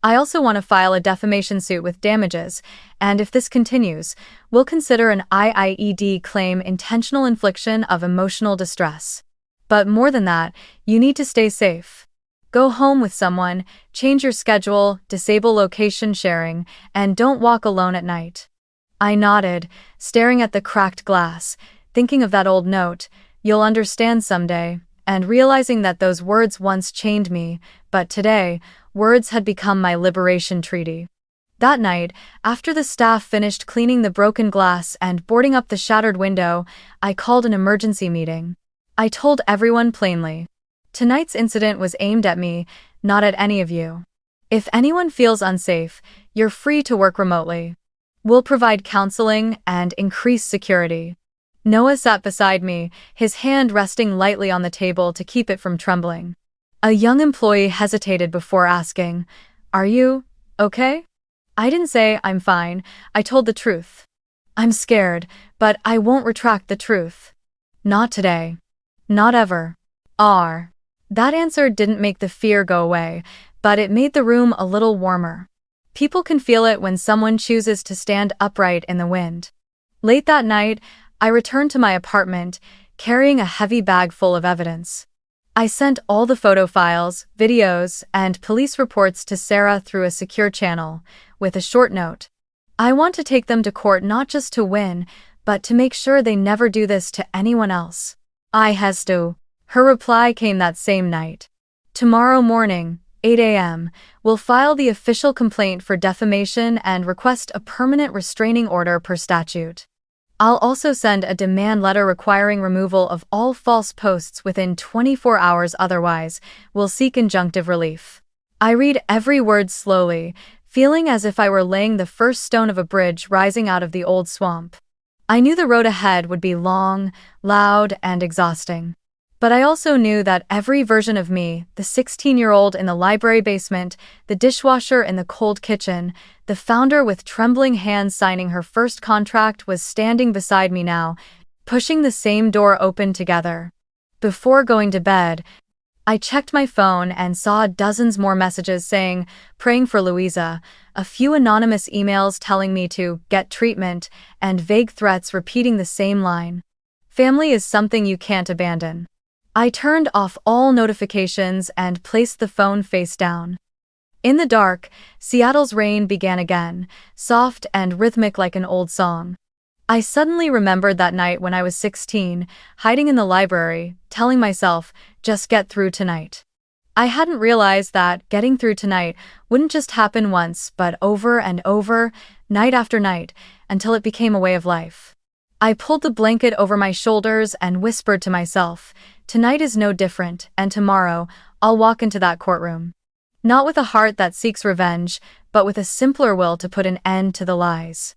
I also want to file a defamation suit with damages, and if this continues, we'll consider an IIED claim, intentional infliction of emotional distress. But more than that, you need to stay safe. Go home with someone, change your schedule, disable location sharing, and don't walk alone at night." I nodded, staring at the cracked glass, thinking of that old note, "You'll understand someday," and realizing that those words once chained me, but today, words had become my liberation treaty. That night, after the staff finished cleaning the broken glass and boarding up the shattered window, I called an emergency meeting. I told everyone plainly, tonight's incident was aimed at me, not at any of you. If anyone feels unsafe, you're free to work remotely. We'll provide counseling and increase security. Noah sat beside me, his hand resting lightly on the table to keep it from trembling. A young employee hesitated before asking, "Are you okay?" I didn't say I'm fine, I told the truth. "I'm scared, but I won't retract the truth. Not today. Not ever. R." That answer didn't make the fear go away, but it made the room a little warmer. People can feel it when someone chooses to stand upright in the wind. Late that night, I returned to my apartment, carrying a heavy bag full of evidence. I sent all the photo files, videos, and police reports to Sarah through a secure channel, with a short note. I want to take them to court not just to win, but to make sure they never do this to anyone else. I has to. Her reply came that same night. "Tomorrow morning, 8 a.m., we'll file the official complaint for defamation and request a permanent restraining order per statute. I'll also send a demand letter requiring removal of all false posts within 24 hours, otherwise, we'll seek injunctive relief." I read every word slowly, feeling as if I were laying the first stone of a bridge rising out of the old swamp. I knew the road ahead would be long, loud, and exhausting. But I also knew that every version of me, the 16-year-old in the library basement, the dishwasher in the cold kitchen, the founder with trembling hands signing her first contract, was standing beside me now, pushing the same door open together. Before going to bed, I checked my phone and saw dozens more messages saying, "Praying for Louisa," a few anonymous emails telling me to get treatment, and vague threats repeating the same line. "Family is something you can't abandon." I turned off all notifications and placed the phone face down. In the dark, Seattle's rain began again, soft and rhythmic like an old song. I suddenly remembered that night when I was 16, hiding in the library, telling myself, just get through tonight. I hadn't realized that getting through tonight wouldn't just happen once, but over and over, night after night, until it became a way of life. I pulled the blanket over my shoulders and whispered to myself, tonight is no different, and tomorrow, I'll walk into that courtroom. Not with a heart that seeks revenge, but with a simpler will to put an end to the lies.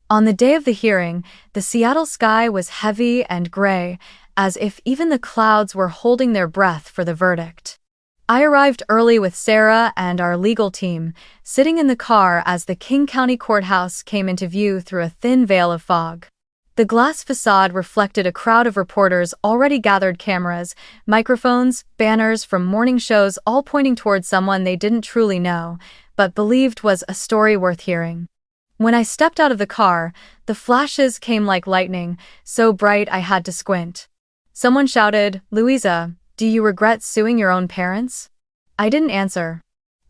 On the day of the hearing, the Seattle sky was heavy and gray, as if even the clouds were holding their breath for the verdict. I arrived early with Sarah and our legal team, sitting in the car as the King County Courthouse came into view through a thin veil of fog. The glass facade reflected a crowd of reporters already gathered, cameras, microphones, banners from morning shows, all pointing towards someone they didn't truly know, but believed was a story worth hearing. When I stepped out of the car, the flashes came like lightning, so bright I had to squint. Someone shouted, "Louisa, do you regret suing your own parents?" I didn't answer.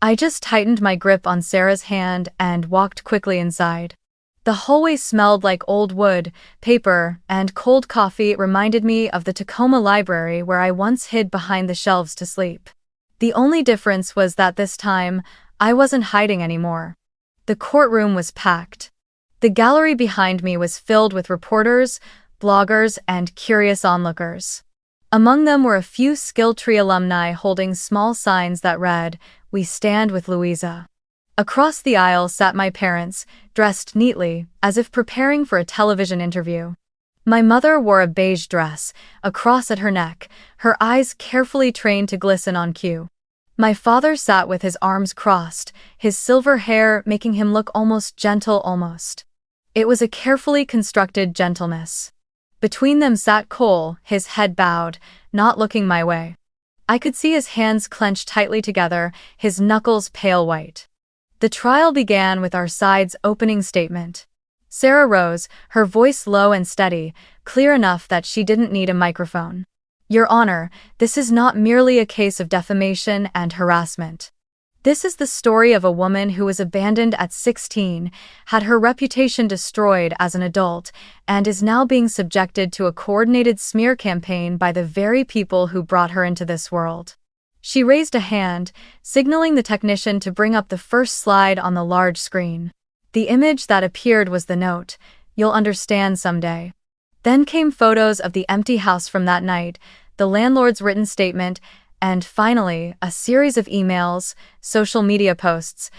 I just tightened my grip on Sarah's hand and walked quickly inside. The hallway smelled like old wood, paper, and cold coffee. It reminded me of the Tacoma Library where I once hid behind the shelves to sleep. The only difference was that this time, I wasn't hiding anymore. The courtroom was packed. The gallery behind me was filled with reporters, bloggers, and curious onlookers. Among them were a few Skilltree alumni holding small signs that read, "We stand with Louisa." Across the aisle sat my parents, dressed neatly, as if preparing for a television interview. My mother wore a beige dress, a cross at her neck, her eyes carefully trained to glisten on cue. My father sat with his arms crossed, his silver hair making him look almost gentle almost. It was a carefully constructed gentleness. Between them sat Cole, his head bowed, not looking my way. I could see his hands clenched tightly together, his knuckles pale white. The trial began with our side's opening statement. Sarah rose, her voice low and steady, clear enough that she didn't need a microphone. "Your Honor, this is not merely a case of defamation and harassment. This is the story of a woman who was abandoned at 16, had her reputation destroyed as an adult, and is now being subjected to a coordinated smear campaign by the very people who brought her into this world." She raised a hand, signaling the technician to bring up the first slide on the large screen. The image that appeared was the note, "You'll understand someday." Then came photos of the empty house from that night, the landlord's written statement, and finally, a series of emails, social media posts,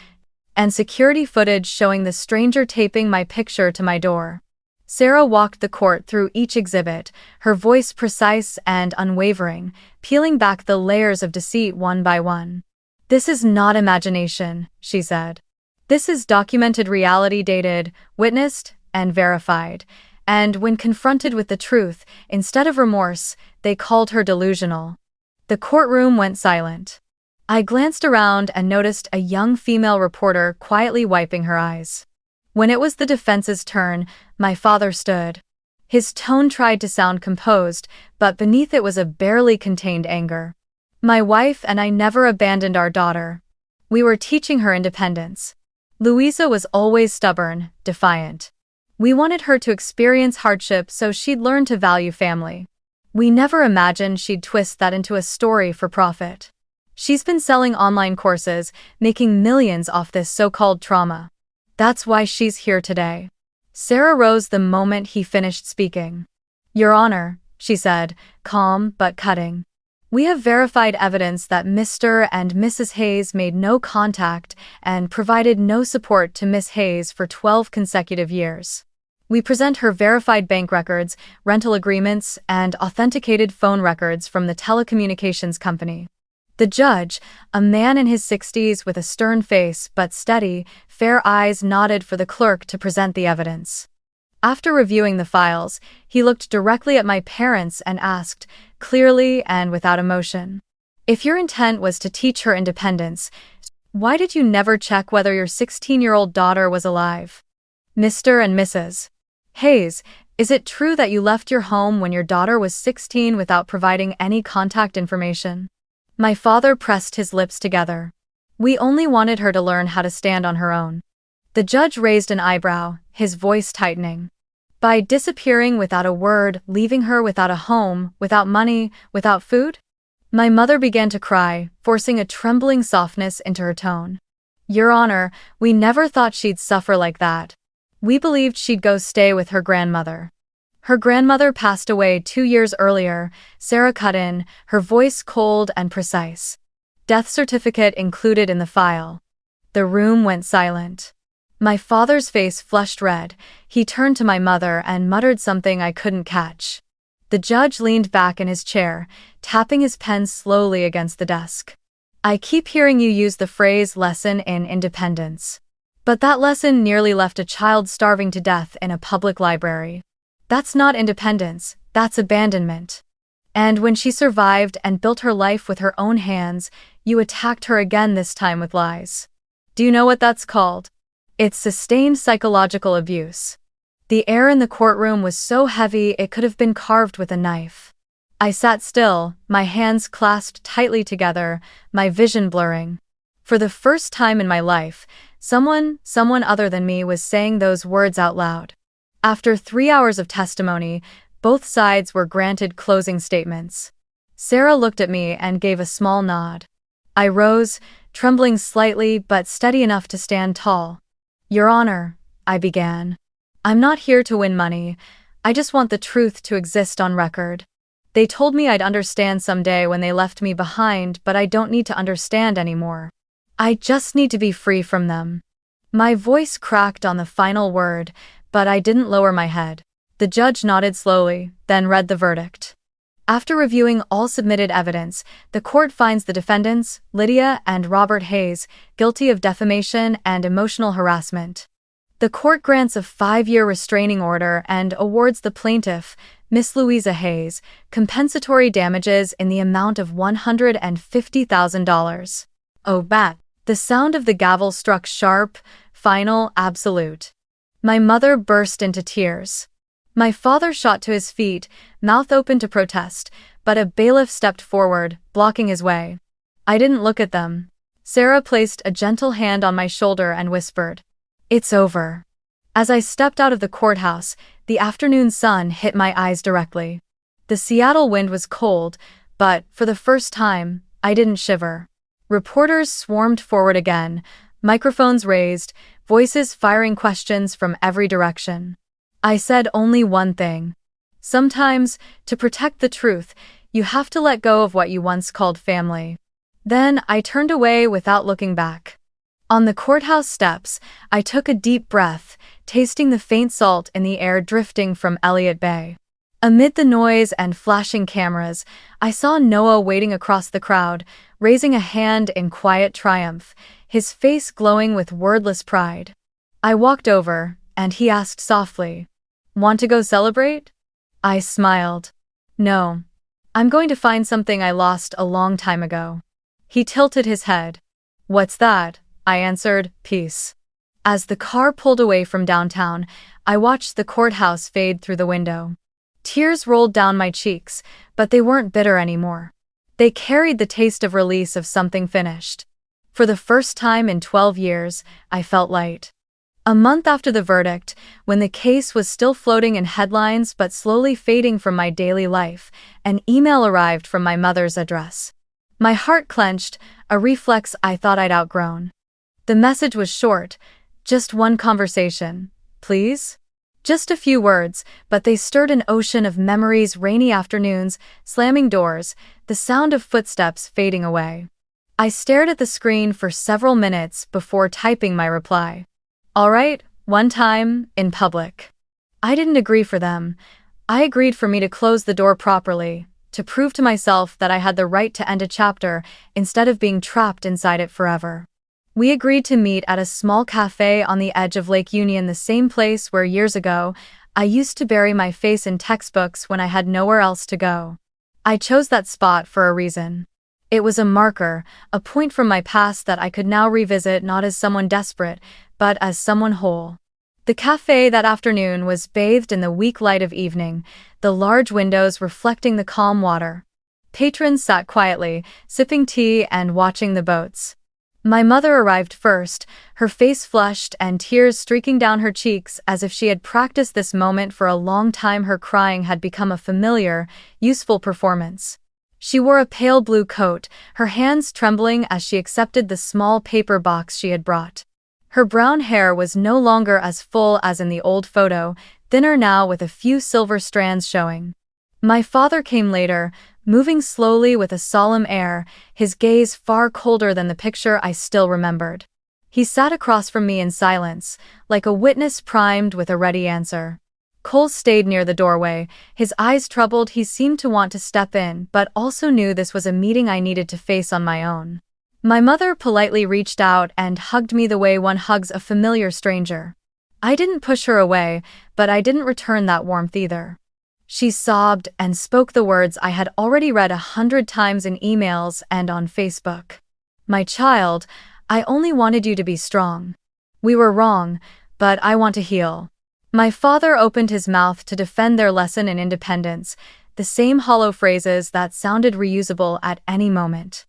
and security footage showing the stranger taping my picture to my door. Sarah walked the court through each exhibit, her voice precise and unwavering, peeling back the layers of deceit one by one. "This is not imagination," she said. "This is documented reality, dated, witnessed, and verified." And when confronted with the truth, instead of remorse, they called her delusional. The courtroom went silent. I glanced around and noticed a young female reporter quietly wiping her eyes. When it was the defense's turn, my father stood. His tone tried to sound composed, but beneath it was a barely contained anger. "My wife and I never abandoned our daughter. We were teaching her independence. Louisa was always stubborn, defiant. We wanted her to experience hardship so she'd learn to value family. We never imagined she'd twist that into a story for profit. She's been selling online courses, making millions off this so-called trauma. That's why she's here today." Sarah rose the moment he finished speaking. "Your Honor," she said, calm but cutting. "We have verified evidence that Mr. and Mrs. Hayes made no contact and provided no support to Miss Hayes for 12 consecutive years. We present her verified bank records, rental agreements, and authenticated phone records from the telecommunications company." The judge, a man in his 60s with a stern face but steady, fair eyes, nodded for the clerk to present the evidence. After reviewing the files, he looked directly at my parents and asked, clearly and without emotion, "If your intent was to teach her independence, why did you never check whether your 16-year-old daughter was alive? Mr. and Mrs. Hayes, is it true that you left your home when your daughter was 16 without providing any contact information?" My father pressed his lips together. "We only wanted her to learn how to stand on her own." The judge raised an eyebrow, his voice tightening. "By disappearing without a word, leaving her without a home, without money, without food?" My mother began to cry, forcing a trembling softness into her tone. "Your Honor, we never thought she'd suffer like that. We believed she'd go stay with her grandmother." "Her grandmother passed away 2 years earlier," Sarah cut in, her voice cold and precise. "Death certificate included in the file." The room went silent. My father's face flushed red. He turned to my mother and muttered something I couldn't catch. The judge leaned back in his chair, tapping his pen slowly against the desk. "I keep hearing you use the phrase lesson in independence. But that lesson nearly left a child starving to death in a public library. That's not independence, that's abandonment. And when she survived and built her life with her own hands, you attacked her again, this time with lies. Do you know what that's called? It's sustained psychological abuse." The air in the courtroom was so heavy it could have been carved with a knife. I sat still, my hands clasped tightly together, my vision blurring. For the first time in my life, someone other than me was saying those words out loud. After 3 hours of testimony, both sides were granted closing statements. Sarah looked at me and gave a small nod. I rose, trembling slightly but steady enough to stand tall. "Your Honor," I began. "I'm not here to win money. I just want the truth to exist on record. They told me I'd understand someday when they left me behind, but I don't need to understand anymore. I just need to be free from them." My voice cracked on the final word, but I didn't lower my head. The judge nodded slowly, then read the verdict. After reviewing all submitted evidence, the court finds the defendants, Lydia and Robert Hayes, guilty of defamation and emotional harassment. The court grants a 5-year restraining order and awards the plaintiff, Miss Louisa Hayes, compensatory damages in the amount of $150,000. Oh, bat! The sound of the gavel struck sharp, final, absolute. My mother burst into tears. My father shot to his feet, mouth open to protest, but a bailiff stepped forward, blocking his way. I didn't look at them. Sarah placed a gentle hand on my shoulder and whispered, "It's over." As I stepped out of the courthouse, the afternoon sun hit my eyes directly. The Seattle wind was cold, but, for the first time, I didn't shiver. Reporters swarmed forward again, microphones raised, voices firing questions from every direction. I said only one thing. Sometimes, to protect the truth, you have to let go of what you once called family. Then I turned away without looking back. On the courthouse steps, I took a deep breath, tasting the faint salt in the air drifting from Elliott Bay. Amid the noise and flashing cameras, I saw Noah waiting across the crowd, raising a hand in quiet triumph, his face glowing with wordless pride. I walked over, and he asked softly, "Want to go celebrate?" I smiled. "No. I'm going to find something I lost a long time ago." He tilted his head. "What's that?" I answered, "Peace." As the car pulled away from downtown, I watched the courthouse fade through the window. Tears rolled down my cheeks, but they weren't bitter anymore. They carried the taste of release of something finished. For the first time in 12 years, I felt light. A month after the verdict, when the case was still floating in headlines but slowly fading from my daily life, an email arrived from my mother's address. My heart clenched, a reflex I thought I'd outgrown. The message was short, just one conversation, please? Just a few words, but they stirred an ocean of memories, rainy afternoons, slamming doors, the sound of footsteps fading away. I stared at the screen for several minutes before typing my reply. All right, one time, in public. I didn't agree for them. I agreed for me to close the door properly, to prove to myself that I had the right to end a chapter instead of being trapped inside it forever. We agreed to meet at a small cafe on the edge of Lake Union, the same place where years ago, I used to bury my face in textbooks when I had nowhere else to go. I chose that spot for a reason. It was a marker, a point from my past that I could now revisit not as someone desperate, but as someone whole. The cafe that afternoon was bathed in the weak light of evening, the large windows reflecting the calm water. Patrons sat quietly, sipping tea and watching the boats. My mother arrived first, her face flushed and tears streaking down her cheeks as if she had practiced this moment for a long time. Her crying had become a familiar, useful performance. She wore a pale blue coat, her hands trembling as she accepted the small paper box she had brought. Her brown hair was no longer as full as in the old photo, thinner now with a few silver strands showing. My father came later, moving slowly with a solemn air, his gaze far colder than the picture I still remembered. He sat across from me in silence, like a witness primed with a ready answer. Cole stayed near the doorway, his eyes troubled. He seemed to want to step in, but also knew this was a meeting I needed to face on my own. My mother politely reached out and hugged me the way one hugs a familiar stranger. I didn't push her away, but I didn't return that warmth either. She sobbed and spoke the words I had already read 100 times in emails and on Facebook. "My child, I only wanted you to be strong. We were wrong, but I want to heal." My father opened his mouth to defend their lesson in independence, the same hollow phrases that sounded reusable at any moment.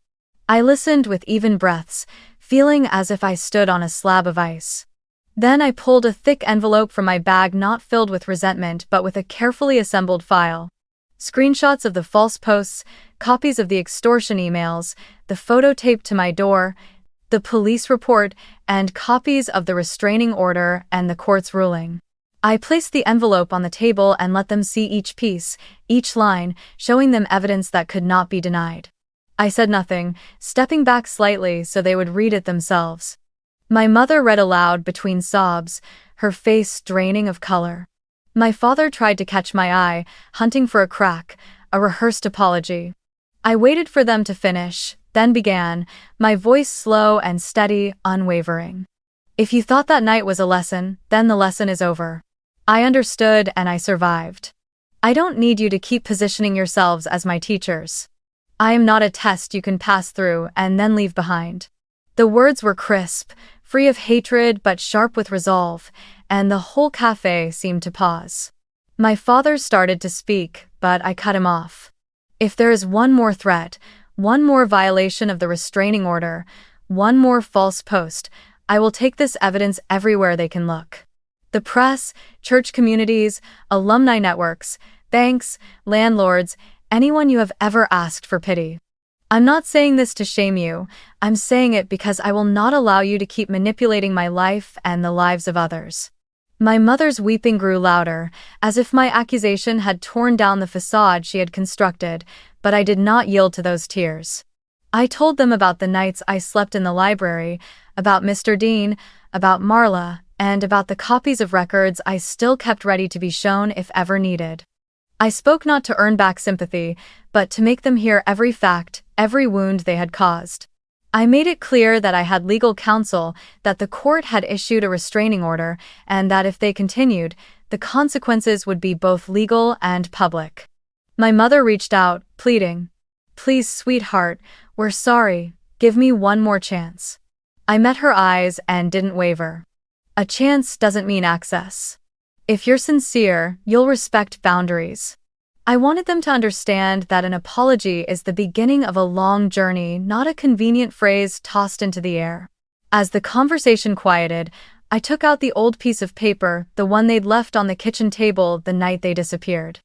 I listened with even breaths, feeling as if I stood on a slab of ice. Then I pulled a thick envelope from my bag, not filled with resentment but with a carefully assembled file. Screenshots of the false posts, copies of the extortion emails, the photo taped to my door, the police report, and copies of the restraining order and the court's ruling. I placed the envelope on the table and let them see each piece, each line, showing them evidence that could not be denied. I said nothing, stepping back slightly so they would read it themselves. My mother read aloud between sobs, her face draining of color. My father tried to catch my eye, hunting for a crack, a rehearsed apology. I waited for them to finish, then began, my voice slow and steady, unwavering. If you thought that night was a lesson, then the lesson is over. I understood and I survived. I don't need you to keep positioning yourselves as my teachers. I am not a test you can pass through and then leave behind. The words were crisp, free of hatred but sharp with resolve, and the whole cafe seemed to pause. My father started to speak, but I cut him off. If there is one more threat, one more violation of the restraining order, one more false post, I will take this evidence everywhere they can look. The press, church communities, alumni networks, banks, landlords, anyone you have ever asked for pity. I'm not saying this to shame you, I'm saying it because I will not allow you to keep manipulating my life and the lives of others. My mother's weeping grew louder, as if my accusation had torn down the facade she had constructed, but I did not yield to those tears. I told them about the nights I slept in the library, about Mr. Dean, about Marla, and about the copies of records I still kept ready to be shown if ever needed. I spoke not to earn back sympathy, but to make them hear every fact, every wound they had caused. I made it clear that I had legal counsel, that the court had issued a restraining order, and that if they continued, the consequences would be both legal and public. My mother reached out, pleading, "Please, sweetheart, we're sorry, give me one more chance." I met her eyes and didn't waver. A chance doesn't mean access. If you're sincere, you'll respect boundaries. I wanted them to understand that an apology is the beginning of a long journey, not a convenient phrase tossed into the air. As the conversation quieted, I took out the old piece of paper, the one they'd left on the kitchen table the night they disappeared.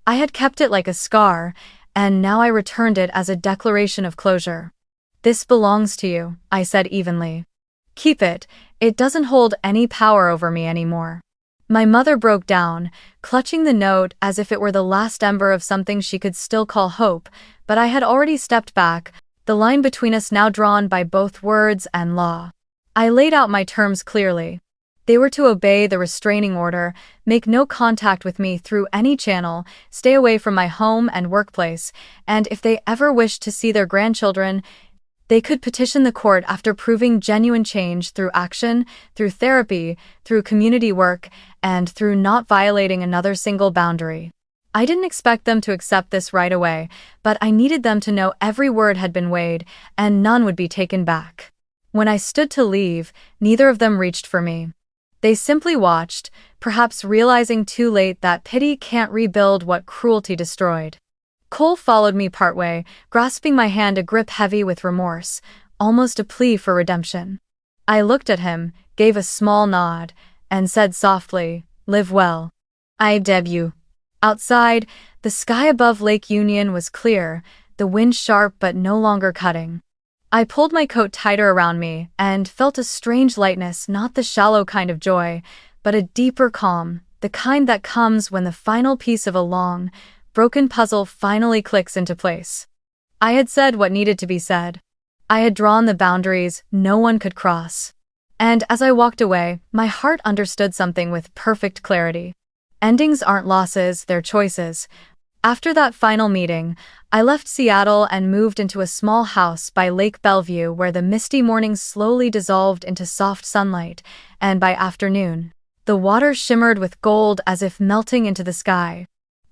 I had kept it like a scar, and now I returned it as a declaration of closure. "This belongs to you," I said evenly. "Keep it, it doesn't hold any power over me anymore." My mother broke down, clutching the note as if it were the last ember of something she could still call hope, but I had already stepped back, the line between us now drawn by both words and law. I laid out my terms clearly. They were to obey the restraining order, make no contact with me through any channel, stay away from my home and workplace, and if they ever wished to see their grandchildren, they could petition the court after proving genuine change through action, through therapy, through community work, and through not violating another single boundary. I didn't expect them to accept this right away, but I needed them to know every word had been weighed, and none would be taken back. When I stood to leave, neither of them reached for me. They simply watched, perhaps realizing too late that pity can't rebuild what cruelty destroyed. Cole followed me partway, grasping my hand a grip heavy with remorse, almost a plea for redemption. I looked at him, gave a small nod, and said softly, "Live well. I debut." Outside, the sky above Lake Union was clear, the wind sharp but no longer cutting. I pulled my coat tighter around me and felt a strange lightness, not the shallow kind of joy, but a deeper calm, the kind that comes when the final piece of a long, broken puzzle finally clicks into place. I had said what needed to be said. I had drawn the boundaries no one could cross. And as I walked away, my heart understood something with perfect clarity. Endings aren't losses, they're choices. After that final meeting, I left Seattle and moved into a small house by Lake Bellevue where the misty mornings slowly dissolved into soft sunlight, and by afternoon, the water shimmered with gold as if melting into the sky.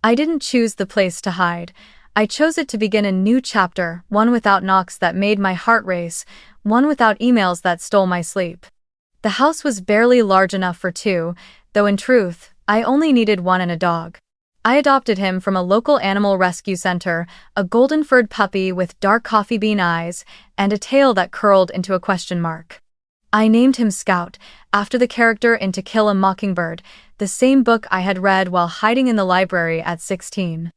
I didn't choose the place to hide. I chose it to begin a new chapter, one without knocks that made my heart race, one without emails that stole my sleep. The house was barely large enough for two, though in truth, I only needed one and a dog. I adopted him from a local animal rescue center, a golden-furred puppy with dark coffee bean eyes and a tail that curled into a question mark. I named him Scout, after the character in To Kill a Mockingbird, the same book I had read while hiding in the library at 16.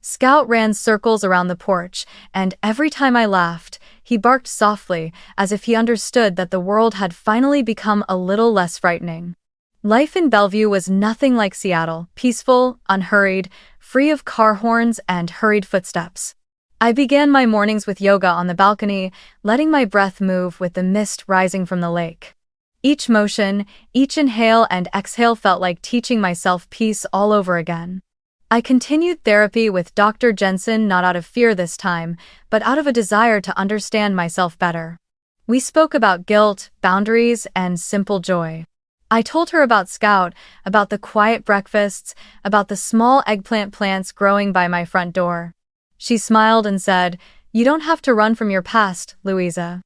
Scout ran circles around the porch, and every time I laughed, he barked softly, as if he understood that the world had finally become a little less frightening. Life in Bellevue was nothing like Seattle, peaceful, unhurried, free of car horns and hurried footsteps. I began my mornings with yoga on the balcony, letting my breath move with the mist rising from the lake. Each motion, each inhale and exhale felt like teaching myself peace all over again. I continued therapy with Dr. Jensen not out of fear this time, but out of a desire to understand myself better. We spoke about guilt, boundaries, and simple joy. I told her about Scout, about the quiet breakfasts, about the small eggplant plants growing by my front door. She smiled and said, "You don't have to run from your past, Louisa.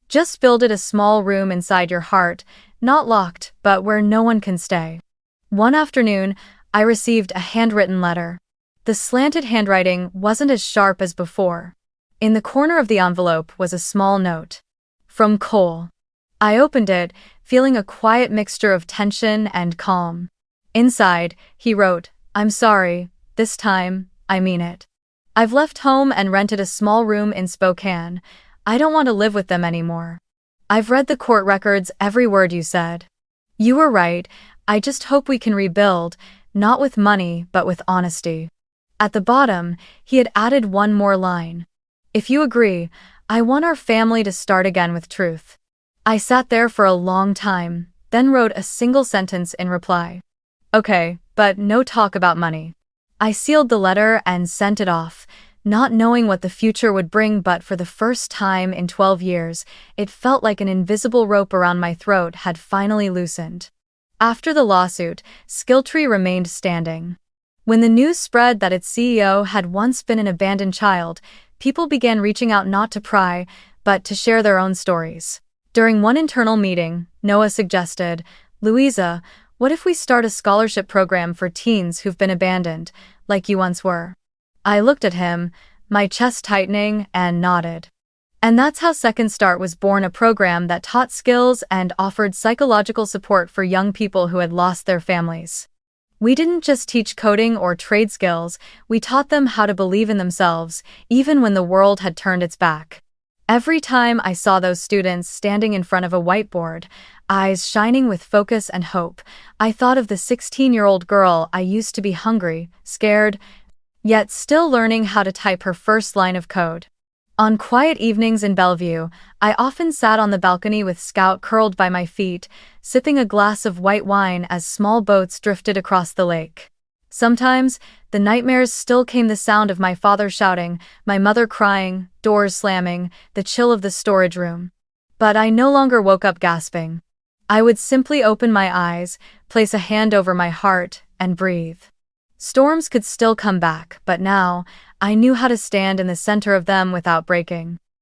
Just build it a small room inside your heart, not locked, but where no one can stay." One afternoon, I received a handwritten letter. The slanted handwriting wasn't as sharp as before. In the corner of the envelope was a small note. From Cole. I opened it, feeling a quiet mixture of tension and calm. Inside, he wrote, "I'm sorry, this time, I mean it. I've left home and rented a small room in Spokane. I don't want to live with them anymore. I've read the court records, every word you said. You were right, I just hope we can rebuild, not with money, but with honesty." At the bottom, he had added one more line. "If you agree, I want our family to start again with truth." I sat there for a long time, then wrote a single sentence in reply. "Okay, but no talk about money." I sealed the letter and sent it off, not knowing what the future would bring, but for the first time in 12 years, it felt like an invisible rope around my throat had finally loosened. After the lawsuit, Skilltree remained standing. When the news spread that its CEO had once been an abandoned child, people began reaching out not to pry, but to share their own stories. During one internal meeting, Noah suggested, "Louisa, what if we start a scholarship program for teens who've been abandoned, like you once were?" I looked at him, my chest tightening, and nodded. And that's how Second Start was born, a program that taught skills and offered psychological support for young people who had lost their families. We didn't just teach coding or trade skills, we taught them how to believe in themselves, even when the world had turned its back. Every time I saw those students standing in front of a whiteboard, eyes shining with focus and hope, I thought of the 16-year-old girl I used to be, hungry, scared, yet still learning how to type her first line of code. On quiet evenings in Bellevue, I often sat on the balcony with Scout curled by my feet, sipping a glass of white wine as small boats drifted across the lake. Sometimes, the nightmares still came, the sound of my father shouting, my mother crying, doors slamming, the chill of the storage room. But I no longer woke up gasping. I would simply open my eyes, place a hand over my heart, and breathe. Storms could still come back, but now, I knew how to stand in the center of them without breaking.